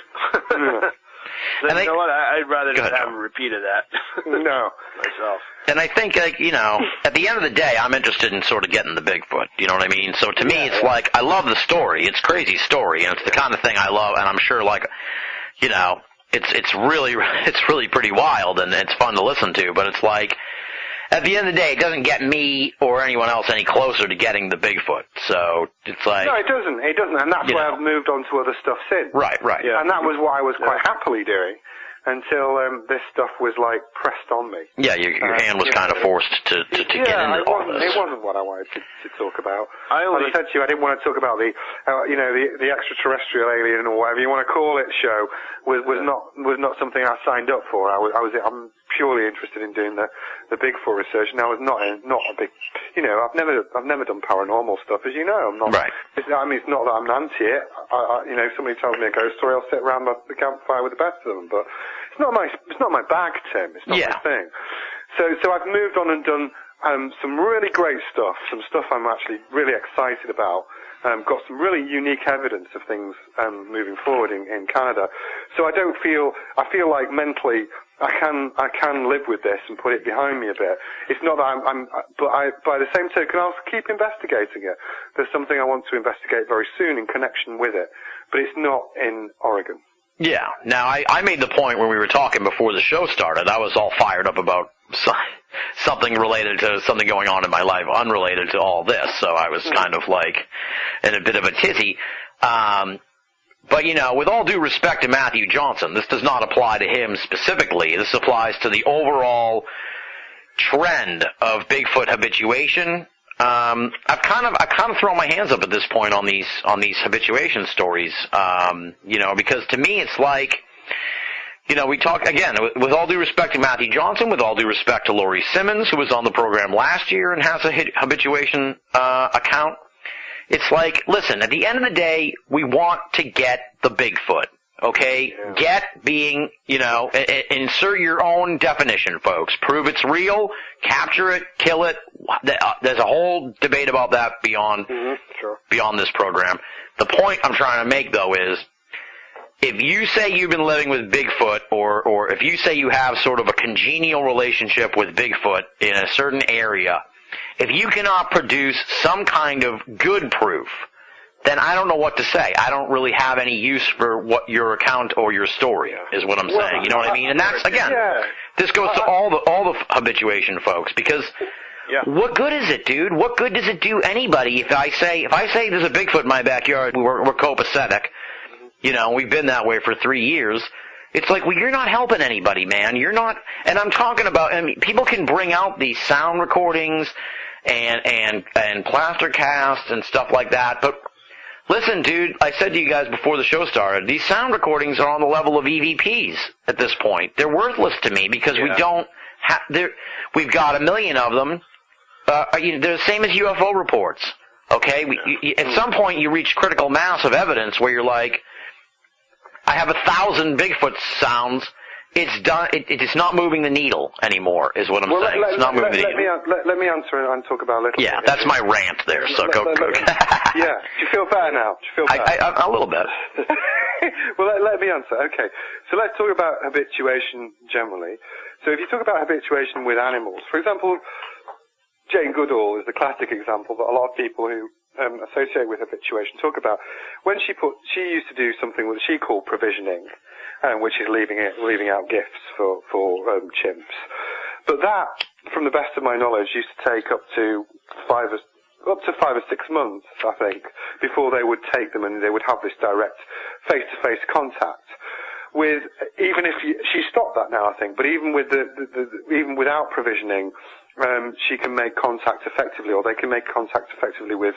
And you know what? I'd rather not have a repeat of that. No. Myself. And I think, like, you know, at the end of the day, I'm interested in sort of getting the Bigfoot. You know what I mean? So to me, it's like, I love the story. It's a crazy story, and it's the kind of thing I love. And I'm sure, like, you know, it's really pretty wild, and it's fun to listen to. But it's like, at the end of the day, it doesn't get me or anyone else any closer to getting the Bigfoot. So it's like, no, it doesn't, and that's why I've moved on to other stuff since. Right. Yeah. And that was what I was quite happily doing until this stuff was like pressed on me. Yeah, your hand was kind of forced to get into all this. It wasn't what I wanted to talk about. As I said to you, I didn't want to talk about the extraterrestrial alien or whatever you want to call it show was not something I signed up for. I'm purely interested in doing the Bigfoot research, and I was not a big, you know, I've never done paranormal stuff, as you know. I'm not. Right. It's not that I'm anti it. You know, somebody tells me a ghost story, I'll sit around the campfire with the best of them, but it's not my bag, Tim. It's not my thing. So I've moved on and done some really great stuff, some stuff I'm actually really excited about. Got some really unique evidence of things moving forward in Canada. So I feel like mentally I can live with this and put it behind me a bit. It's not that by the same token, I'll keep investigating it. There's something I want to investigate very soon in connection with it, but it's not in Oregon. Yeah. Now, I made the point when we were talking before the show started, I was all fired up about something related to something going on in my life, unrelated to all this, so I was kind of like in a bit of a tizzy. But, you know, with all due respect to Matthew Johnson, this does not apply to him specifically. This applies to the overall trend of Bigfoot habituation. I've kind of thrown my hands up at this point on these habituation stories, you know, because to me it's like, you know, we talk, again, with all due respect to Matthew Johnson, with all due respect to Laurie Simmons, who was on the program last year and has a habituation account. It's like, listen, at the end of the day, we want to get the Bigfoot, okay? Yeah. Get being, you know, insert your own definition, folks. Prove it's real, capture it, kill it. There's a whole debate about that beyond this program. The point I'm trying to make, though, is if you say you've been living with Bigfoot, or if you say you have sort of a congenial relationship with Bigfoot in a certain area, If you cannot produce some kind of good proof, then I don't know what to say. I don't really have any use for what your account or your story is what I'm saying. You know what I mean? And that's, again, this goes to all the habituation folks, because what good is it, dude? What good does it do anybody if I say there's a Bigfoot in my backyard, we're copacetic, you know, we've been that way for 3 years. It's like, well, you're not helping anybody, man. You're not, and I'm talking about, I mean, people can bring out these sound recordings and plaster casts and stuff like that, but listen, dude, I said to you guys before the show started, these sound recordings are on the level of EVPs at this point. They're worthless to me because we don't have, we've got 1 million of them. They're the same as UFO reports, okay? At some point you reach critical mass of evidence where you're like, I have 1,000 Bigfoot sounds. It's done. It's not moving the needle anymore, is what I'm saying. It's not moving the needle. Let me answer and talk about a little bit. Yeah, that's my rant there, so go. Yeah. Do you feel better now? Do you feel better? A little bit. Well, let me answer. Okay. So let's talk about habituation generally. So if you talk about habituation with animals, for example, Jane Goodall is the classic example that a lot of people who associate with habituation talk about. When she used to do something that she called provisioning, which is leaving out gifts for chimps. But that, from the best of my knowledge, used to take up to 5 or 6 months, I think, before they would take them and they would have this direct face-to-face contact. She stopped that now, I think, but even with even without provisioning, she can make contact effectively, or they can make contact effectively with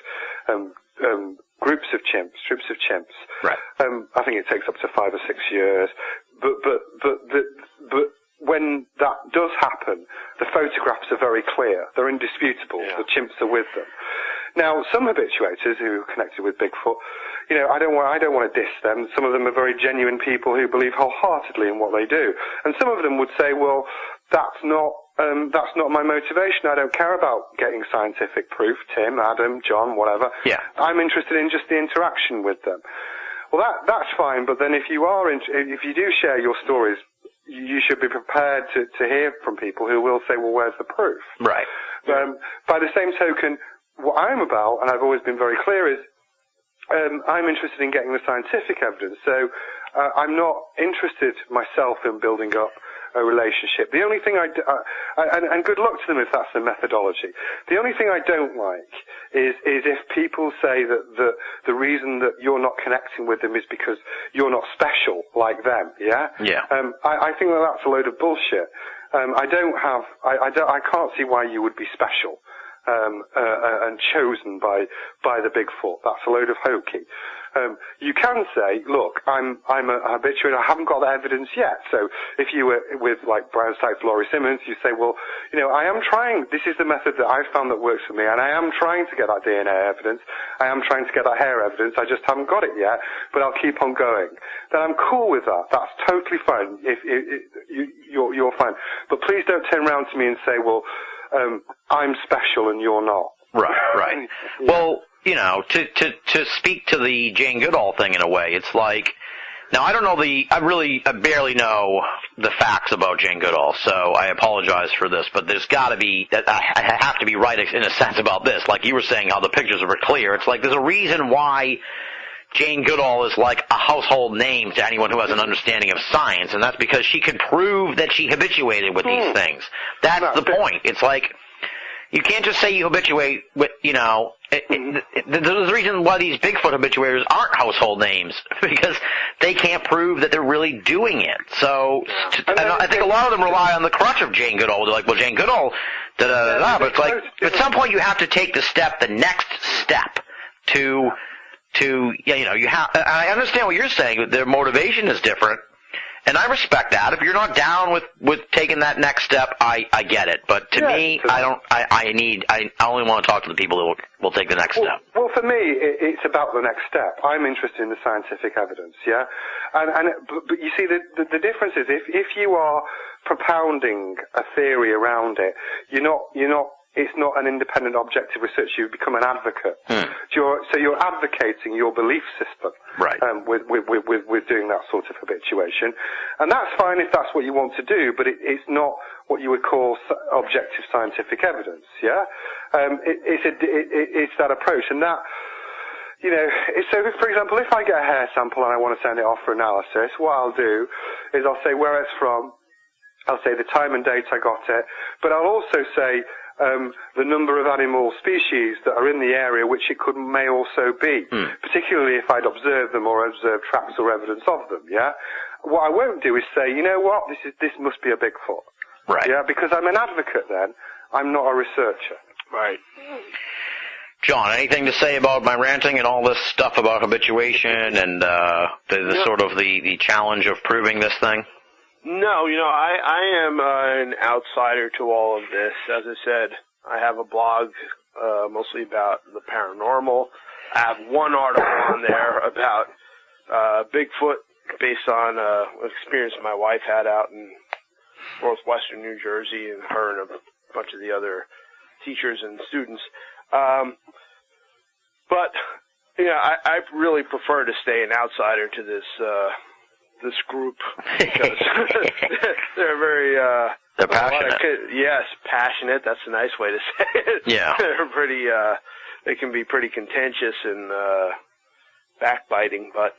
groups of chimps. Right. I think it takes up to 5 or 6 years. But when that does happen, the photographs are very clear. They're indisputable. Yeah. The chimps are with them. Now, some habituators who are connected with Bigfoot, you know, I don't want to diss them. Some of them are very genuine people who believe wholeheartedly in what they do. And some of them would say, well, that's not my motivation. I don't care about getting scientific proof. Tim, Adam, John, whatever. Yeah. I'm interested in just the interaction with them. Well, that's fine. But then if you do share your stories, you should be prepared to hear from people who will say, well, where's the proof? Right. By the same token, what I'm about, and I've always been very clear, is I'm interested in getting the scientific evidence. So I'm not interested myself in building up a relationship. The only thing and good luck to them if that's the methodology. The only thing I don't like is if people say that the reason that you're not connecting with them is because you're not special like them. Yeah. Yeah. I think that's a load of bullshit. I can't see why you would be special. And chosen by the Bigfoot. That's a load of hokey. You can say, look, I'm a habituate, I haven't got the evidence yet. So if you were with like Brown Sykes, Laurie Simmons, you say, well, you know, I am trying, this is the method that I've found that works for me, and I am trying to get that DNA evidence, I am trying to get that hair evidence, I just haven't got it yet, but I'll keep on going. Then I'm cool with that. That's totally fine. You're fine. But please don't turn around to me and say, well, I'm special and you're not. Right. Yeah. Well, you know, to speak to the Jane Goodall thing in a way, it's like, now I don't know I barely know the facts about Jane Goodall, so I apologize for this, but there's gotta be, I have to be right in a sense about this. Like you were saying how the pictures were clear, it's like there's a reason why Jane Goodall is like a household name to anyone who has an understanding of science, and that's because she could prove that she habituated with these things. That's the point. It's like, you can't just say you habituate with, you know, there's a reason why these Bigfoot habituators aren't household names, because they can't prove that they're really doing it. So, I think a lot of them rely on the crutch of Jane Goodall. They're like, well, Jane Goodall, da-da-da-da, but it's like, at some point you have to take the next step to, you know, I understand what you're saying, their motivation is different, and I respect that. If you're not down with taking that next step, I get it. But to me, I only want to talk to the people who will take the next step. Well, for me, it's about the next step. I'm interested in the scientific evidence, yeah? But you see, the difference is if you are propounding a theory around it, you're not it's not an independent objective research. You become an advocate. So you're advocating your belief system, right? With doing that sort of habituation, and that's fine if that's what you want to do. But it's not what you would call objective scientific evidence. Yeah, it's that approach, and that. You know, so for example, if I get a hair sample and I want to send it off for analysis, what I'll do is I'll say where it's from, I'll say the time and date I got it, but I'll also say the number of animal species that are in the area, which it may also be, particularly if I'd observed them or observed tracks or evidence of them, yeah? What I won't do is say, you know what, this must be a Bigfoot. Right. Yeah, because I'm an advocate then, I'm not a researcher. Right. John, anything to say about my ranting and all this stuff about habituation and the sort of the challenge of proving this thing? No, I am an outsider to all of this. As I said, I have a blog mostly about the paranormal. I have one article on there about Bigfoot based on an experience my wife had out in northwestern New Jersey, and her and a bunch of the other teachers and students. But I really prefer to stay an outsider to this group because they're very they're passionate. Yes, passionate. That's a nice way to say it. Yeah, they're pretty. They can be pretty contentious and backbiting, but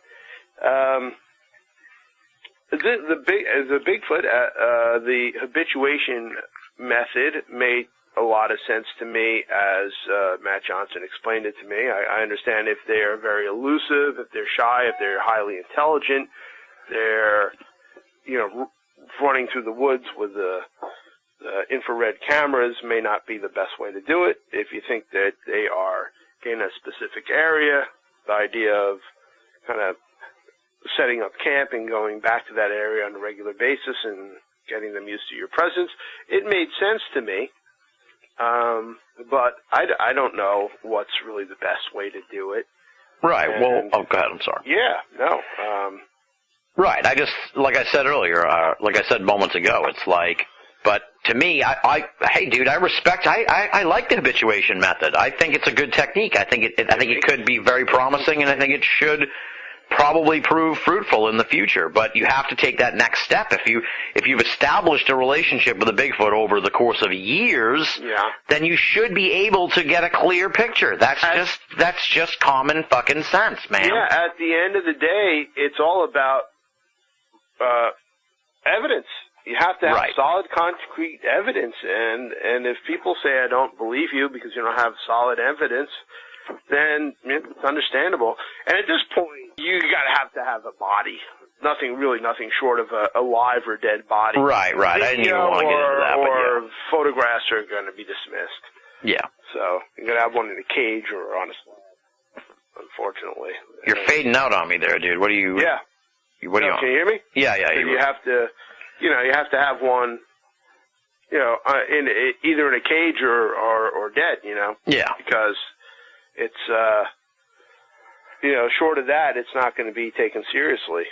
the Bigfoot, the habituation method made a lot of sense to me as Matt Johnson explained it to me. I understand if they're very elusive, if they're shy, if they're highly intelligent, they're, running through the woods with the infrared cameras may not be the best way to do it. If you think that they are in a specific area, the idea of kind of setting up camp and going back to that area on a regular basis and getting them used to your presence, it made sense to me. But I don't know what's really the best way to do it. Right. And, go ahead. I'm sorry. Yeah. No. Right. I just, like I said earlier, like I said moments ago, it's like, but to me, hey, dude, I respect, I like the habituation method. I think it's a good technique. I think it could be very promising, and I think it should probably prove fruitful in the future. But you have to take that next step. If you've established a relationship with a Bigfoot over the course of years, then you should be able to get a clear picture. That's just common fucking sense, man. Yeah, at the end of the day, it's all about evidence. You have to have solid, concrete evidence, and if people say, I don't believe you because you don't have solid evidence, then it's understandable. And at this point, you have to have a body. Nothing short of a live or dead body. Right. I didn't even want to get into that. Or photographs are going to be dismissed. Yeah. So you're going to have one in a cage or on a slab, unfortunately. You're fading out on me there, dude. What do you... Yeah. What do you... Can you hear me? Yeah. So you have to... you have to have one, in either in a cage or dead, Yeah. Because it's, short of that, it's not going to be taken seriously.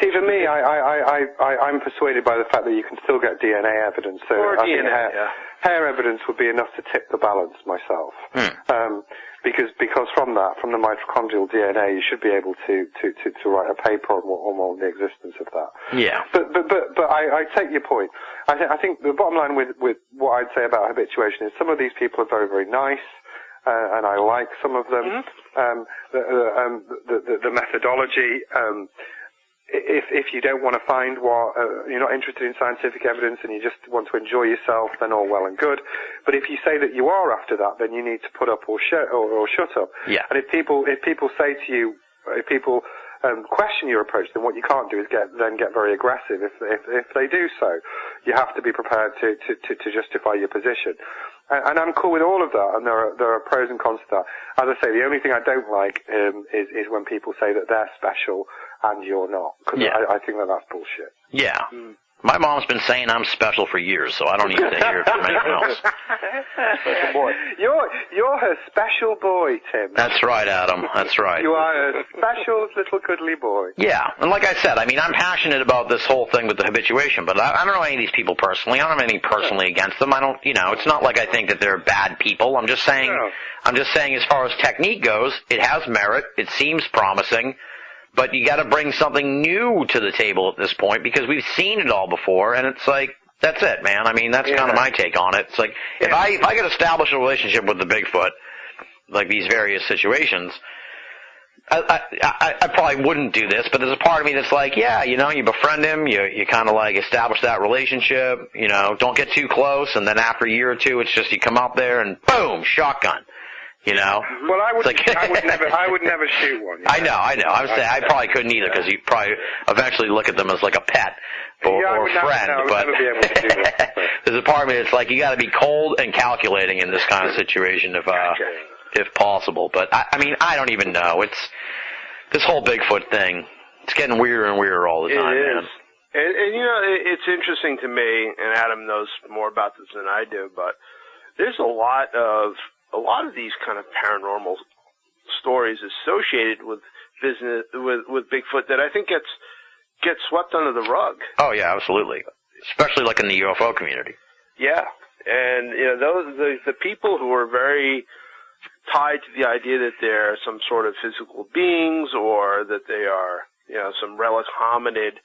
See, for me, I'm persuaded by the fact that you can still get DNA evidence. So or I DNA, think hair evidence would be enough to tip the balance myself. Because from the mitochondrial DNA, you should be able to write a paper on the existence of that. Yeah. But I take your point. I think the bottom line with what I'd say about habituation is some of these people are very, very nice. And I like some of them. The methodology. If you don't want to find what you're not interested in scientific evidence and you just want to enjoy yourself, then all well and good. But if you say that you are after that, then you need to put up or shut up. Yeah. And if people say to you, if people question your approach, then what you can't do is get very aggressive. If they do so, you have to be prepared to justify your position. And I'm cool with all of that, and there are pros and cons to that. As I say, the only thing I don't like is when people say that they're special and you're not, because I think that's bullshit. Yeah. My mom's been saying I'm special for years, so I don't need to hear it from anyone else. Special boy. You're her special boy, Tim. That's right, Adam. That's right. You are a special little cuddly boy. Yeah, and like I said, I mean, I'm passionate about this whole thing with the habituation, but I don't know any of these people personally. I don't have anything personally against them. I don't, it's not like I think that they're bad people. I'm just saying, as far as technique goes, it has merit. It seems promising. But you got to bring something new to the table at this point because we've seen it all before, and it's like, that's it, man. I mean, that's kind of my take on it. It's like, if I could establish a relationship with the Bigfoot, like these various situations, I probably wouldn't do this, but there's a part of me that's like, you befriend him, you kind of like establish that relationship, don't get too close, and then after a year or two, it's just you come out there and boom, shotgun. Well, I would never shoot one. I know. I'm saying I probably couldn't either because you probably eventually look at them as like a pet or a friend. But never be able to do that. There's a part of me that's like you got to be cold and calculating in this kind of situation if possible. But I mean, I don't even know. It's this whole Bigfoot thing. It's getting weirder and weirder all the time, man. And it's interesting to me, and Adam knows more about this than I do, but there's a lot of these kind of paranormal stories associated with business with Bigfoot that I think gets swept under the rug. Oh yeah, absolutely. Especially like in the UFO community. Yeah, and the people who are very tied to the idea that they're some sort of physical beings or that they are some relic hominid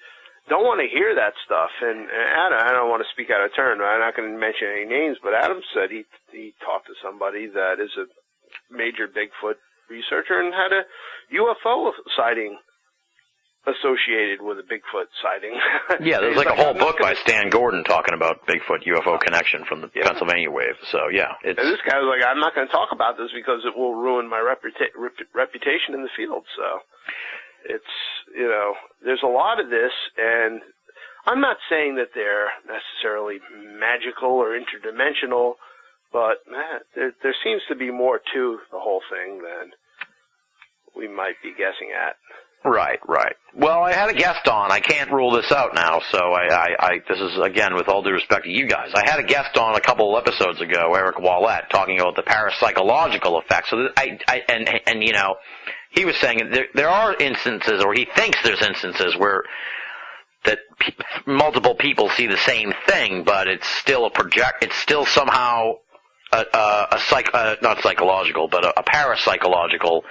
don't want to hear that stuff. And Adam, I don't want to speak out of turn. I'm not going to mention any names, but Adam said he talked to somebody that is a major Bigfoot researcher and had a UFO sighting associated with a Bigfoot sighting. Yeah, there's like a whole book by Stan Gordon talking about Bigfoot UFO connection from the Pennsylvania wave. So yeah, and this guy was like, I'm not going to talk about this because it will ruin my reputation in the field. So it's, there's a lot of this, and I'm not saying that they're necessarily magical or interdimensional, but there seems to be more to the whole thing than we might be guessing at. Right. Well, I had a guest on. I can't rule this out now, so I this is, again, with all due respect to you guys. I had a guest on a couple of episodes ago, Eric Wallette, talking about the parapsychological effects. So he was saying there are instances, or he thinks there's instances where that multiple people see the same thing, but it's still it's still somehow not psychological, but a parapsychological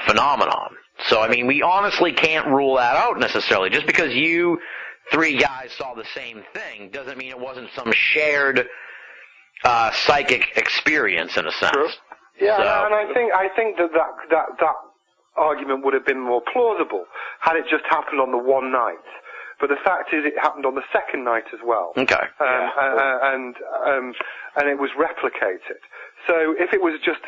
phenomenon. So, I mean, we honestly can't rule that out necessarily. Just because you three guys saw the same thing doesn't mean it wasn't some shared psychic experience in a sense. True. Yeah, so, and I think that argument would have been more plausible had it just happened on the one night. But the fact is, it happened on the second night as well. Okay. And it was replicated. So if it was just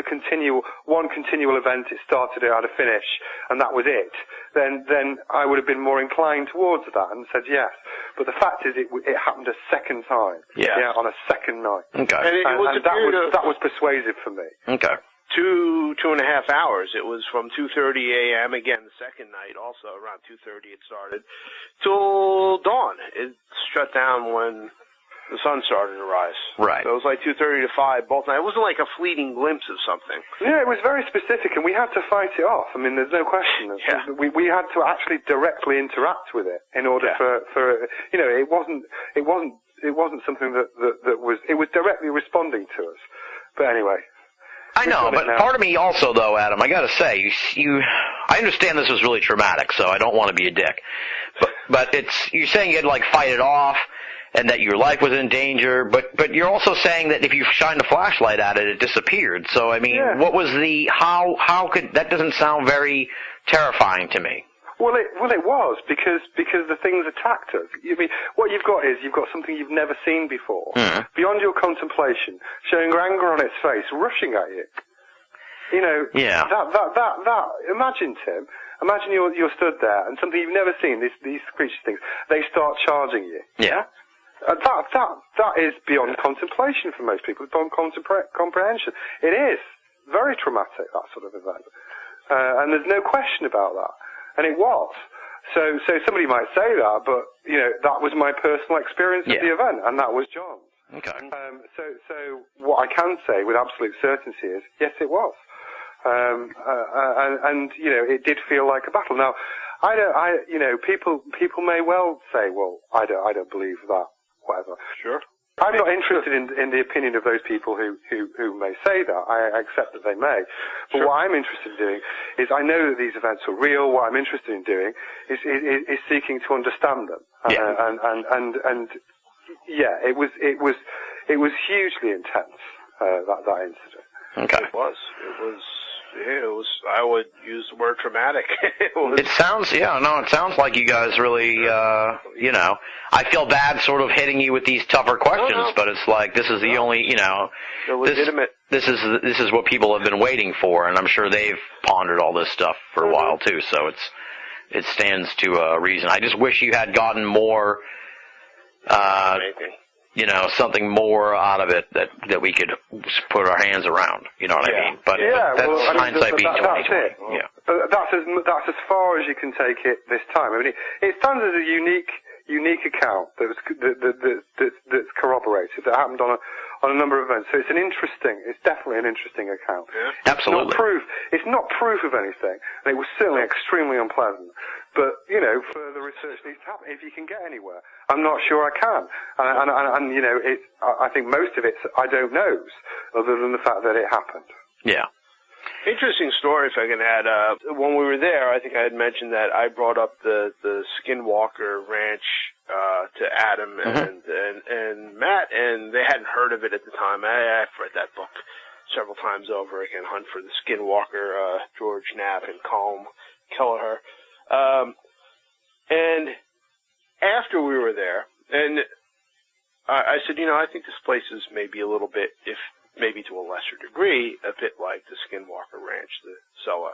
one continual event, it started, it had a finish, and that was it, then I would have been more inclined towards that and said yes. But the fact is, it happened a second time. Yeah. On a second night. Okay. And that was persuasive for me. Okay. 2.5 hours. It was from 2:30 a.m. again the second night, also around 2:30 it started, till dawn. It shut down when the sun started to rise. Right. So it was like 2:30 to 5 both nights. It wasn't like a fleeting glimpse of something. Yeah, it was very specific, and we had to fight it off. I mean, there's no question. Yeah. We had to actually directly interact with it in order for it wasn't something that was, it was directly responding to us. But anyway. I know, but part of me also, though, Adam, I got to say, I understand this was really traumatic, so I don't want to be a dick. But you're saying you had to, like, fight it off, and that your life was in danger, but you're also saying that if you shined a flashlight at it, it disappeared. So, I mean, what was how could, that doesn't sound very terrifying to me. Well, it was, because the things attacked us. I mean, what you've got something you've never seen before, beyond your contemplation, showing anger on its face, rushing at you. That. Imagine, Tim. Imagine you're stood there and something you've never seen. These creatures, things, they start charging you. Yeah. That is beyond contemplation for most people. It's beyond comprehension. It is very traumatic, that sort of event, and there's no question about that. And it was. So somebody might say that, but, you know, that was my personal experience of the event, and that was John's. Okay. So what I can say with absolute certainty is, yes, it was. And, you know, it did feel like a battle. Now, you know, people may well say, well, I don't believe that, whatever. Sure. I'm not interested in the opinion of those people who may say that. I accept that they may. But Sure. what I'm interested in doing is, I know that these events are real. What I'm interested in doing is seeking to understand them. Yeah. And yeah, it was hugely intense, that incident. Okay. It was. I would use the word traumatic. It sounds like you guys really, you know, I feel bad sort of hitting you with these tougher questions, but it's like, this is the only, you know, legitimate. This is what people have been waiting for, and I'm sure they've pondered all this stuff for a while too, so it stands to a reason. I just wish you had gotten more, you know, something more out of it that we could put our hands around. You know what I mean? But that's hindsight being 2020. Yeah. That's as far as you can take it this time. I mean, it stands as a unique account that's corroborated, that happened on a number of events. So it's definitely an interesting account. Yeah. Absolutely. It's not proof of anything, and it was certainly extremely unpleasant. But, you know, further research needs to happen if you can get anywhere. I'm not sure I can. And you know, I think most of it's I don't knows, other than the fact that it happened. Yeah. Interesting story, if I can add. When we were there, I think I had mentioned that I brought up the Skinwalker Ranch to Adam and Matt, and they hadn't heard of it at the time. I've read that book several times over again, Hunt for the Skinwalker, George Knapp and Colm Kelleher. And after we were there, and I said, you know, I think this place is maybe a little bit, if maybe to a lesser degree, a bit like the Skinwalker Ranch, the SOA,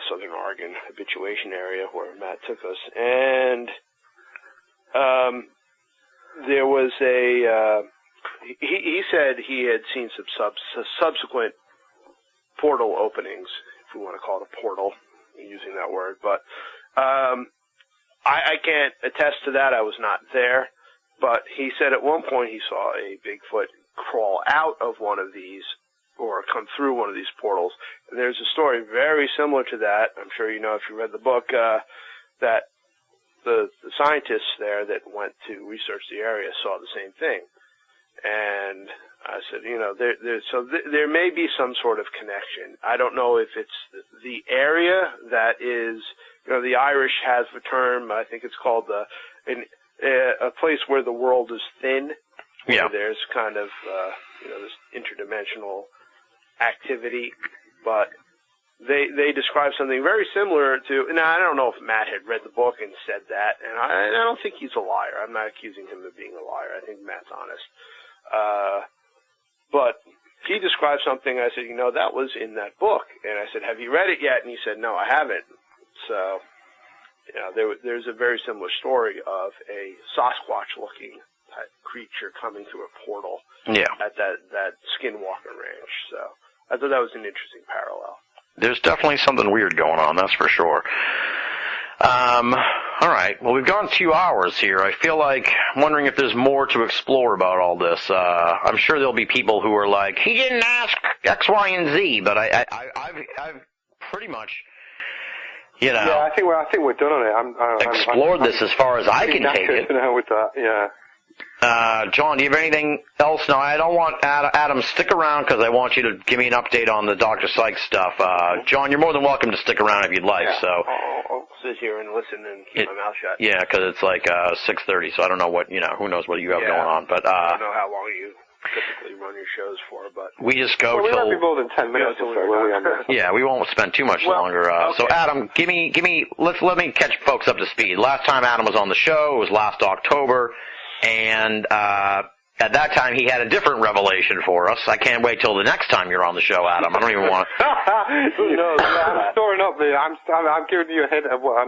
Southern Oregon habituation area where Matt took us. And there was he said he had seen some subsequent portal openings, if we want to call it a portal, using that word. But I can't attest to that. I was not there. But he said at one point he saw a Bigfoot crawl out of one of these or come through one of these portals. And there's a story very similar to that. I'm sure you know if you read the book that the scientists there that went to research the area saw the same thing. And I said, you know, there may be some sort of connection. I don't know if it's the area that is, you know, the Irish has the term, I think it's called a place where the world is thin. Yeah. There's kind of, you know, this interdimensional activity, but they describe something very similar to, now I don't know if Matt had read the book and said that, and I don't think he's a liar. I'm not accusing him of being a liar. I think Matt's honest. But he described something, I said, you know, that was in that book. And I said, have you read it yet? And he said, no, I haven't. So, you know, there's a very similar story of a Sasquatch-looking type creature coming through a portal at that Skinwalker Ranch. So I thought that was an interesting parallel. There's definitely something weird going on, that's for sure. All right. Well, we've gone 2 hours here. I feel like I'm wondering if there's more to explore about all this. I'm sure there'll be people who are like, he didn't ask X, Y, and Z, but I've pretty much, you know. Yeah, I think we're done on it. Explored this as far as I can take it. With that, yeah. John, do you have anything else? No, I don't want Adam, stick around because I want you to give me an update on the Dr. Sykes stuff. John, you're more than welcome to stick around if you'd like. Yeah. So I'll sit here and listen and keep my mouth shut. Yeah, because it's like 6:30, so I don't know what, you know, who knows what you have going on. But I don't know how long you typically run your shows for, but we just go till. We won't be more than 10 minutes or so. Yeah, we won't spend too much longer. Okay. So Adam, give me. Let me catch folks up to speed. Last time Adam was on the show, it was last October. And at that time, he had a different revelation for us. I can't wait till the next time you're on the show, Adam. I don't even want to. You know, I'm storing up there. I'm giving you a hint of what I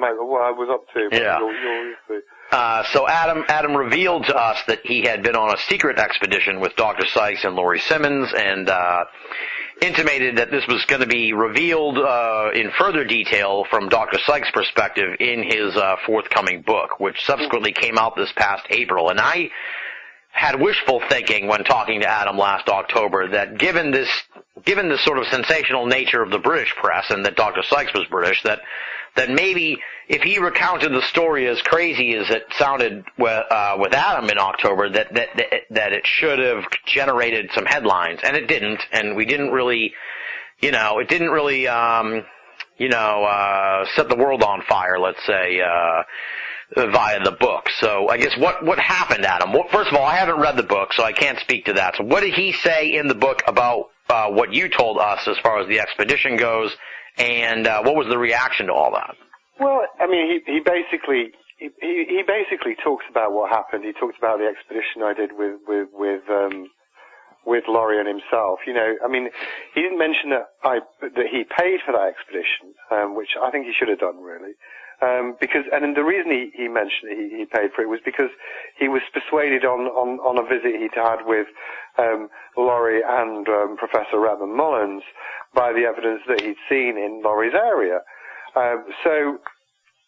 was up to. Yeah. You'll see. So Adam revealed to us that he had been on a secret expedition with Dr. Sykes and Laurie Simmons, and intimated that this was going to be revealed in further detail from Dr. Sykes' perspective in his forthcoming book, which subsequently came out this past April. And I had wishful thinking when talking to Adam last October that given this sort of sensational nature of the British press, and that Dr. Sykes was British, that maybe if he recounted the story as crazy as it sounded with Adam in October, that it should have generated some headlines, and it didn't, and we didn't really, it didn't really, set the world on fire, let's say, via the book. So I guess what happened, Adam? First of all, I haven't read the book, so I can't speak to that. So what did he say in the book about what you told us as far as the expedition goes, and what was the reaction to all that? Well, I mean, he basically talks about what happened. He talks about the expedition I did with Laurie and himself. I mean, he didn't mention that he paid for that expedition, which I think he should have done, really. Because the reason he mentioned he paid for it was because he was persuaded on a visit he'd had with Laurie and Professor Redmond Mullins by the evidence that he'd seen in Laurie's area. So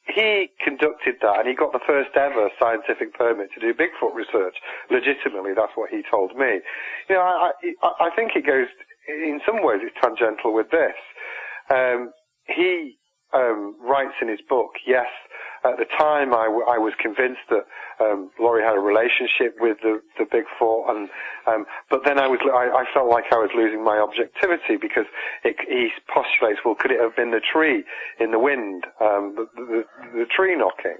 he conducted that, and he got the first ever scientific permit to do Bigfoot research. Legitimately, that's what he told me. I think it goes, in some ways, it's tangential with this. He writes in his book, yes, at the time I was convinced that Laurie had a relationship with the Bigfoot, but then I felt like I was losing my objectivity because he postulates, well, could it have been the tree in the wind, the tree knocking?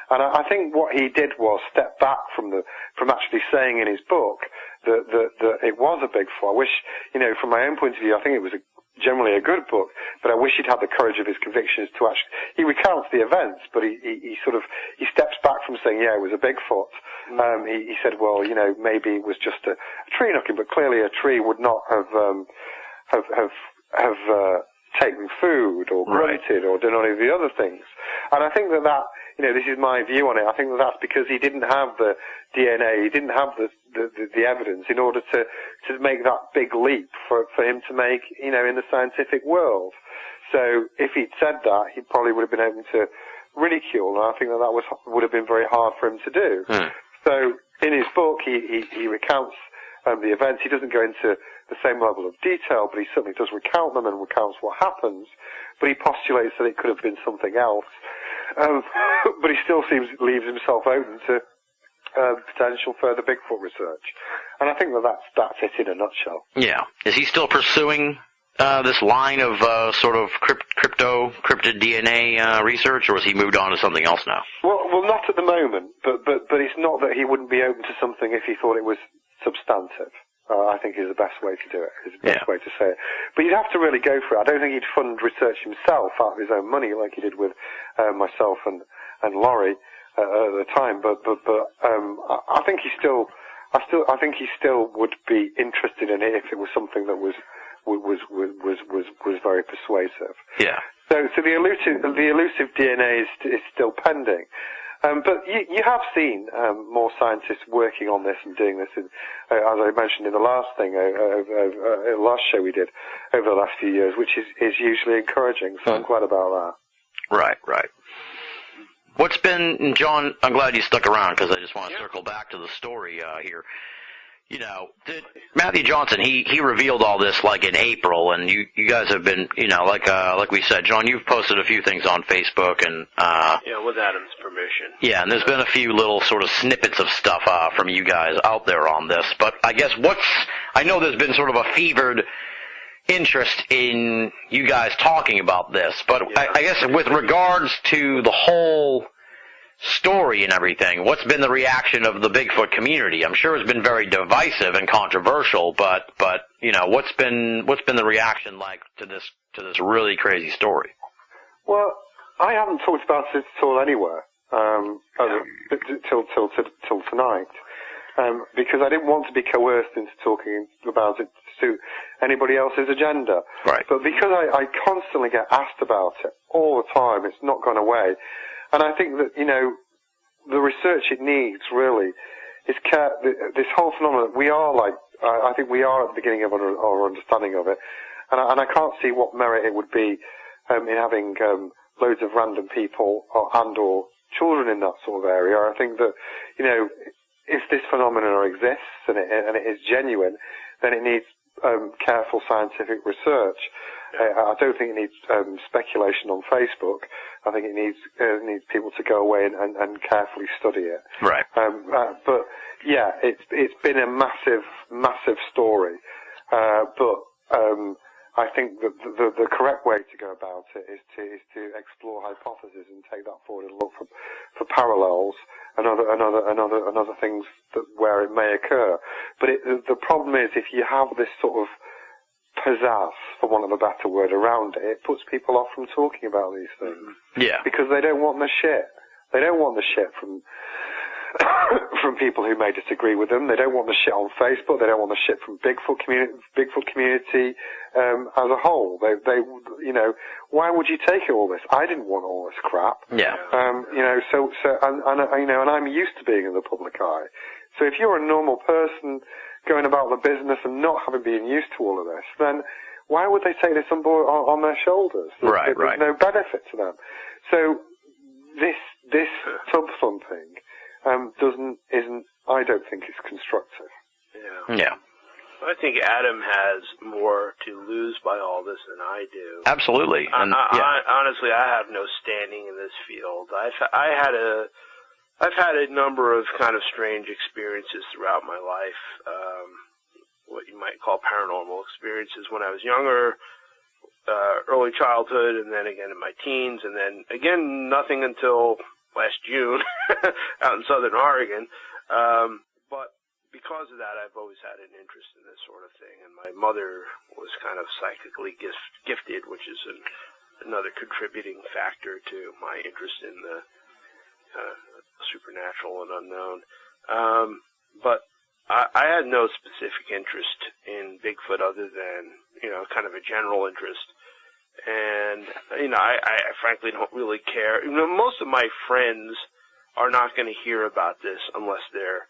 And I think what he did was step back from actually saying in his book that it was a Bigfoot. I wish, from my own point of view, I think it was generally a good book, but I wish he'd had the courage of his convictions to actually, he recounts the events, but he steps back from saying, yeah, it was a Bigfoot. He said, well, maybe it was just a tree knocking, but clearly a tree would not have taken food or grunted or done any of the other things. And I think that this is my view on it. I think that's because he didn't have the DNA, he didn't have the evidence in order to make that big leap for him to make, in the scientific world. So if he'd said that, he probably would have been able to ridicule, and I think that would have been very hard for him to do. So in his book, he recounts the events. He doesn't go into the same level of detail, but he certainly does recount them and recounts what happens. But he postulates that it could have been something else. But he still leaves himself open to potential further Bigfoot research. And I think that's it in a nutshell. Yeah. Is he still pursuing this line of sort of cryptid DNA research, or has he moved on to something else now? Well, not at the moment, but it's not that he wouldn't be open to something if he thought it was substantive. I think is the best way to do it, is the best way to say it. But you'd have to really go for it. I don't think he'd fund research himself out of his own money like he did with myself and Laurie at the time. But I think he still would be interested in it if it was something that was very persuasive. Yeah. So the elusive DNA is still pending. But you have seen more scientists working on this and doing this, as I mentioned in the last last show we did over the last few years, which is usually encouraging. So I'm glad about that. Right. What's been, John, I'm glad you stuck around because I just want to circle back to the story here. Matthew Johnson, he revealed all this like in April, and you guys have been, like we said, John, you've posted a few things on Facebook and with Adam's permission. Yeah, and there's been a few little sort of snippets of stuff from you guys out there on this, but I guess I know there's been sort of a fevered interest in you guys talking about this, but I guess with regards to the whole story and everything, what's been the reaction of the Bigfoot community? I'm sure it's been very divisive and controversial, but what's been the reaction like to this really crazy story? Well, I haven't talked about it at all anywhere till tonight, because I didn't want to be coerced into talking about it to suit anybody else's agenda. Right. But because I constantly get asked about it all the time, it's not gone away. And I think that, the research it needs really is this whole phenomenon. I think we are at the beginning of our understanding of it. and I can't see what merit it would be in having loads of random people or children in that sort of area. I think that, if this phenomenon exists and it is genuine, then it needs careful scientific research. I don't think it needs speculation on Facebook. I think it needs people to go away and carefully study it. Right. But yeah, it's been a massive story. But I think that the correct way to go about it is to explore hypotheses and take that forward and look for parallels and other things where it may occur. But the problem is, if you have this sort of pizzazz, for want of a better word, around it, it puts people off from talking about these things. Yeah. Because they don't want the shit. They don't want the shit from people who may disagree with them. They don't want the shit on Facebook. They don't want the shit from Bigfoot community as a whole. They why would you take all this? I didn't want all this crap. Yeah. And I'm used to being in the public eye. So if you're a normal person going about the business and not having been used to all of this, then why would they take this on board on their shoulders? There's no benefit to them. So this tub thumping I don't think it's constructive. Yeah. I think Adam has more to lose by all this than I do. Absolutely. And honestly, I have no standing in this field. I've had a number of kind of strange experiences throughout my life. What you might call paranormal experiences when I was younger, early childhood, and then again in my teens, and then again nothing until last June out in Southern Oregon. But because of that, I've always had an interest in this sort of thing. And my mother was kind of psychically gifted, which is another contributing factor to my interest in the supernatural and unknown. But I had no specific interest in Bigfoot other than, kind of a general interest. And, I frankly don't really care. Most of my friends are not going to hear about this unless they're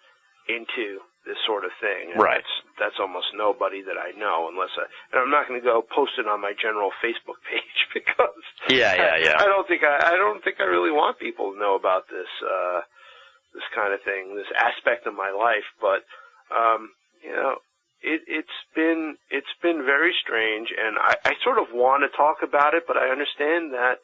into this sort of thing. And right. That's almost nobody that I know and I'm not going to go post it on my general Facebook page because I don't think I really want people to know about this kind of thing, this aspect of my life. But, it's been very strange, and I sort of want to talk about it, but I understand that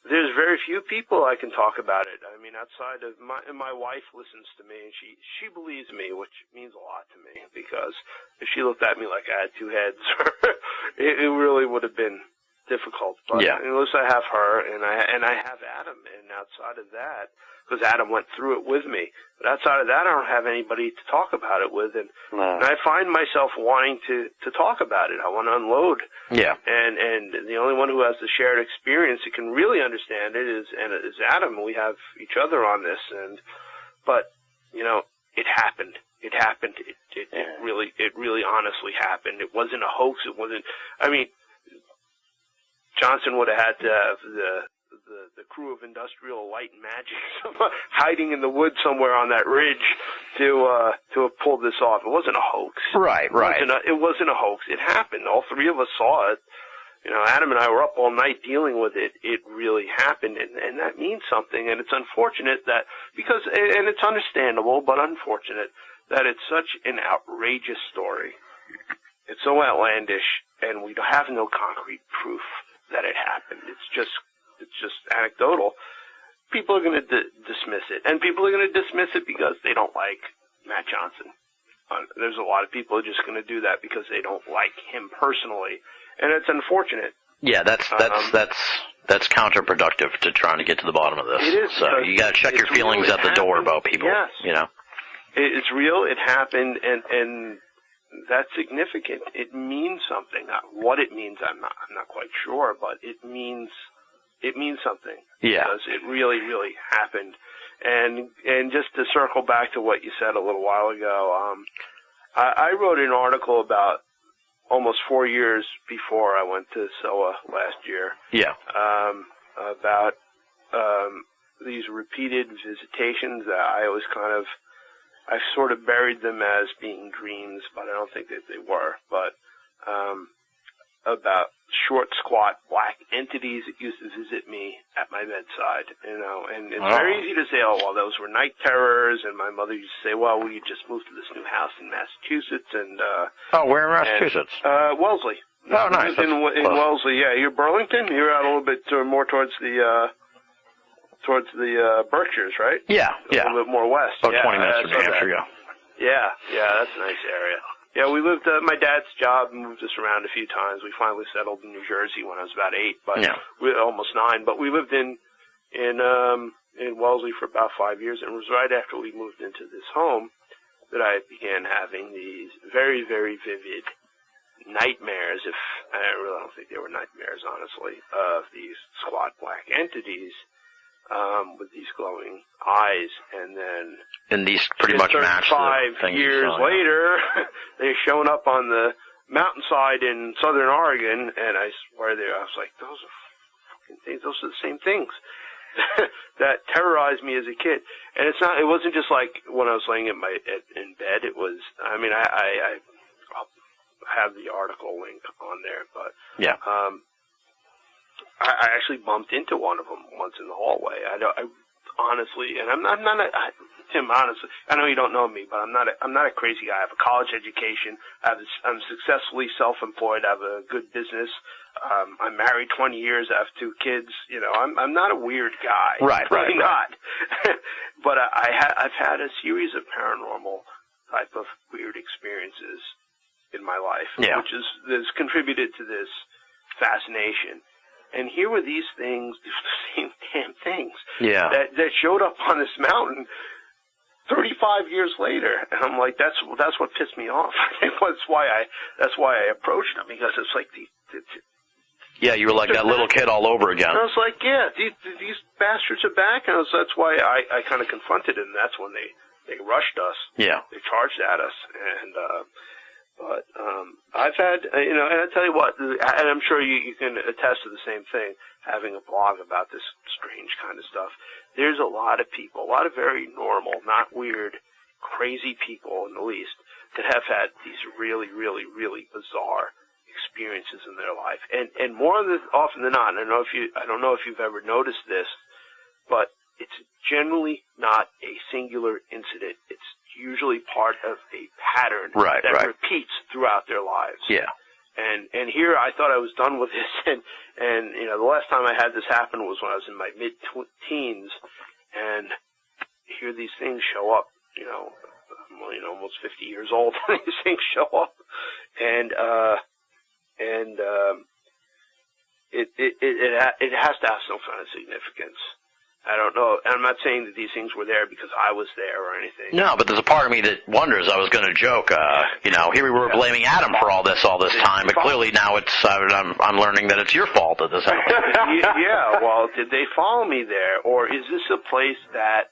there's very few people I can talk about it. I mean, outside of my wife listens to me, and she believes me, which means a lot to me, because if she looked at me like I had two heads, it really would have been difficult. But at least I have her, and I have Adam, and outside of that, because Adam went through it with me, but outside of that, I don't have anybody to talk about it with, and I find myself wanting to talk about it. I want to unload. Yeah. And the only one who has the shared experience that can really understand it is Adam. We have each other on this, but it happened. It happened. It really honestly happened. It wasn't a hoax. It wasn't. I mean, Johnson would have had to have the crew of Industrial Light and Magic hiding in the woods somewhere on that ridge to have pulled this off. It wasn't a hoax. Right. It wasn't a hoax. It happened. All three of us saw it. Adam and I were up all night dealing with it. It really happened, and that means something. And it's unfortunate that and it's understandable, but unfortunate that it's such an outrageous story. It's so outlandish, and we have no concrete proof that it happened. It's just anecdotal. People are going to dismiss it, and people are going to dismiss it because they don't like Matt Johnson. There's a lot of people who are just going to do that because they don't like him personally, and it's unfortunate. Yeah, that's counterproductive to trying to get to the bottom of this. It is. So you got to check your feelings at the door about people. Yes. It's real. It happened, and that's significant. It means something. What it means, I'm not quite sure, but it means something. Yeah. Because it really, really happened. And just to circle back to what you said a little while ago, I wrote an article about almost 4 years before I went to SOA last year. Yeah. About these repeated visitations that I sort of buried them as being dreams, but I don't think that they were. But about short, squat, black entities that used to visit me at my bedside, and it's very easy to say, oh, well, those were night terrors, and my mother used to say, well, we just moved to this new house in Massachusetts, and... where in Massachusetts? Wellesley. Oh, nice. In Wellesley, yeah. You're Burlington? You're out a little bit more towards the Berkshires, right? Yeah. A little bit more west. About 20 minutes from New Hampshire, Yeah, that's a nice area. Yeah, we lived, my dad's job moved us around a few times. We finally settled in New Jersey when I was about 8, but we were almost 9. But we lived in Wellesley for about 5 years, and it was right after we moved into this home that I began having these very, very vivid nightmares, I really don't think they were nightmares, honestly, of these squat black entities with these glowing eyes, and then... And these pretty much match the 5 years later, they're showing up on the mountainside in southern Oregon, and I swear I was like, those are fucking things, those are the same things that terrorized me as a kid. And it wasn't just like when I was laying in bed, it was, I have the article link on there, but I actually bumped into one of them once in the hallway. I honestly, and I'm not Tim, honestly, I know you don't know me, but I'm not a crazy guy. I have a college education. I'm successfully self-employed. I have a good business. I'm married 20 years. I have 2 kids. I'm not a weird guy. Right. Not. But I've had a series of paranormal type of weird experiences in my life, which has contributed to this fascination. And here were these things, the same damn things, that showed up on this mountain 35 years later. And I'm like, that's what pissed me off. that's why I approached them, because it's like you were like that little kid all over again. And I was like, these bastards are back. And that's why I kind of confronted it, and that's when they rushed us. Yeah. They charged at us, and but I've had, and I tell you what, and I'm sure you can attest to the same thing, having a blog about this strange kind of stuff. There's a lot of people, a lot of very normal, not weird, crazy people in the least, that have had these really, really, really bizarre experiences in their life. And more often than not, I don't know if you've ever noticed this, but it's generally not a singular incident. It's usually part of a pattern that repeats throughout their lives. Yeah. And here I thought I was done with this, and the last time I had this happen was when I was in my mid-teens, and here these things show up. I'm almost 50 years old, and these things show up, and it has to have some kind of significance. I don't know. And I'm not saying that these things were there because I was there or anything. No, but there's a part of me that wonders. I was going to joke. Here we were blaming Adam for all this time, but clearly now it's I'm learning that it's your fault that this happened. Well, did they follow me there, or is this a place that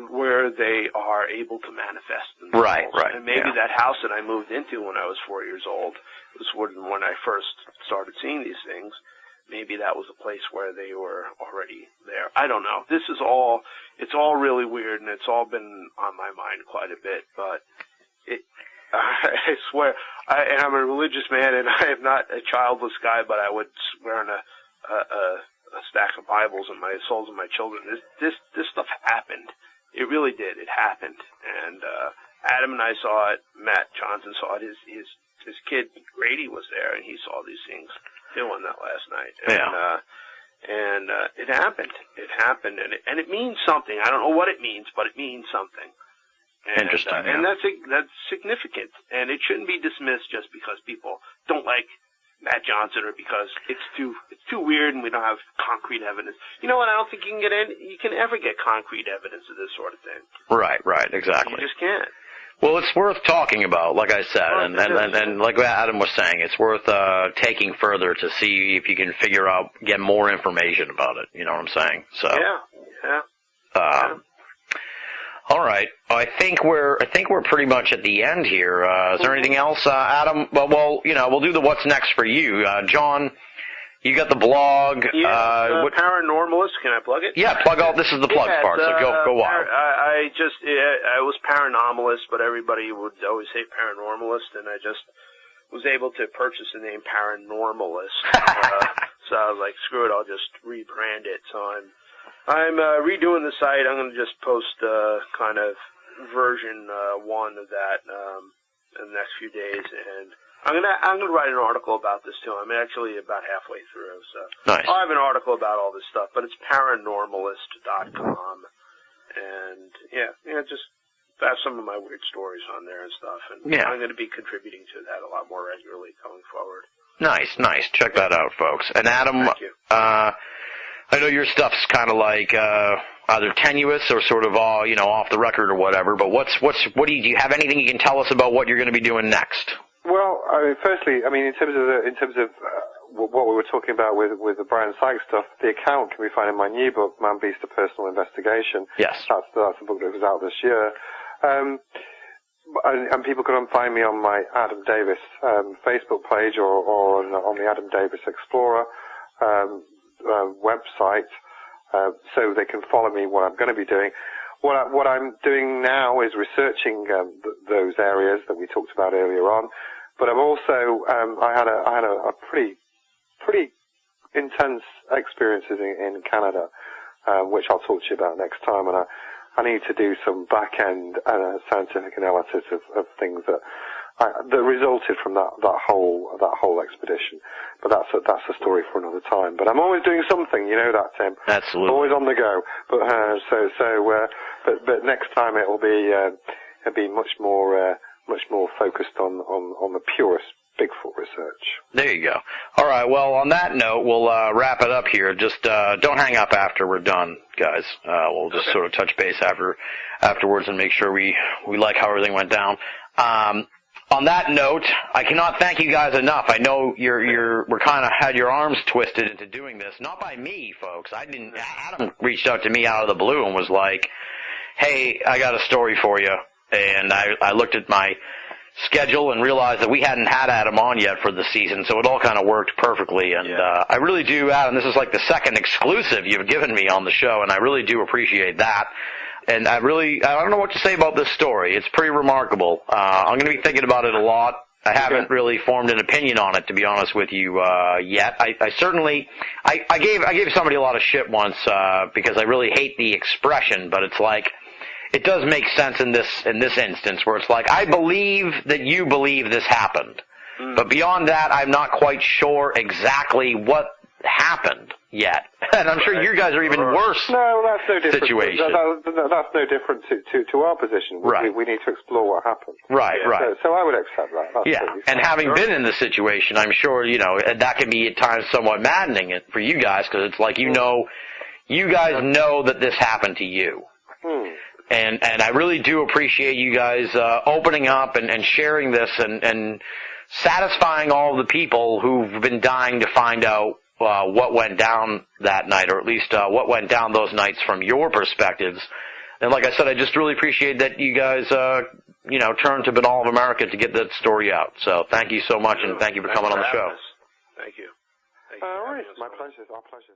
where they are able to manifest themselves? Right. And maybe that house that I moved into when I was 4 years old was when I first started seeing these things. Maybe that was a place where they were already there. I don't know. It's all really weird, and it's all been on my mind quite a bit, but I swear, and I'm a religious man, and I am not a childless guy, but I would swear on a stack of Bibles and my souls of my children. This stuff happened. It really did. It happened. And Adam and I saw it. Matt Johnson saw it. His kid, Grady, was there, and he saw these things doing that last night. And it happened. It happened, and it means something. I don't know what it means, but it means something. And, interesting. And that's significant, and it shouldn't be dismissed just because people don't like Matt Johnson, or because it's too weird and we don't have concrete evidence. You know what? I don't think you can ever get concrete evidence of this sort of thing. Right, exactly. You just can't. Well, it's worth talking about, like I said, and like Adam was saying, it's worth taking further to see if you can get more information about it. You know what I'm saying? So. Yeah. All right. I think we're pretty much at the end here. Is there anything else, Adam? Well, we'll do the what's next for you, John. You got the blog. Paranormalist. Can I plug it? Yeah, plug all. This is the plug part. So go on. I was Paranormalist, but everybody would always say Paranormalist, and I just was able to purchase the name Paranormalist. So I was like, screw it, I'll just rebrand it. So I'm redoing the site. I'm going to just post kind of version 1 of that in the next few days, and I'm gonna write an article about this too. I'm actually about halfway through, so nice. I'll have an article about all this stuff. But it's paranormalist.com, and just have some of my weird stories on there and stuff. And I'm going to be contributing to that a lot more regularly going forward. Nice. Check that out, folks. And Adam, thank you. I know your stuff's kind of like either tenuous or sort of off the record or whatever. But do you have anything you can tell us about what you're going to be doing next? Well, firstly, in terms of what we were talking about with the Brian Sykes stuff, the account can be found in my new book, Man Beast: A Personal Investigation. Yes, that's the book that was out this year. And people can find me on my Adam Davis Facebook page or on the Adam Davis Explorer website, so they can follow me what I'm going to be doing. What I'm doing now is researching those areas that we talked about earlier on, but I'm also I had a pretty intense experiences in Canada, which I'll talk to you about next time, and I need to do some back-end scientific analysis of things that resulted from that whole expedition. But that's a story for another time. But I'm always doing something, you know that, Tim. Absolutely. Always on the go. But next time it'll be much more focused on the purest Bigfoot research. There you go. All right. Well, on that note, we'll wrap it up here. Just don't hang up after we're done, guys. We'll just sort of touch base afterwards and make sure we like how everything went down. On that note, I cannot thank you guys enough. I know we're kind of had your arms twisted into doing this. Not by me, folks. Adam reached out to me out of the blue and was like, "Hey, I got a story for you." And I looked at my schedule and realized that we hadn't had Adam on yet for the season, so it all kind of worked perfectly. And I really do, Adam, this is like the second exclusive you've given me on the show, and I really do appreciate that. And I don't know what to say about this story. It's pretty remarkable. I'm going to be thinking about it a lot. I haven't really formed an opinion on it, to be honest with you, yet. I certainly gave somebody a lot of shit once because I really hate the expression, but it's like, it does make sense in this instance where it's like, I believe that you believe this happened. But beyond that, I'm not quite sure exactly what happened yet. And I'm sure you guys are even worse. No, that's no different. Situation. That's no different to our position. We need to explore what happened. Right. So I would accept that. That's and having been in the situation, I'm sure, that can be at times somewhat maddening for you guys, because it's like, you guys know that this happened to you. And I really do appreciate you guys opening up and sharing this and satisfying all the people who've been dying to find out what went down that night, or at least what went down those nights from your perspectives. And like I said, I just really appreciate that you guys, turned to Blumenthal of America to get that story out. So thank you so much, and thank you for coming on the show. Thank you. All right, my pleasure. Our pleasure.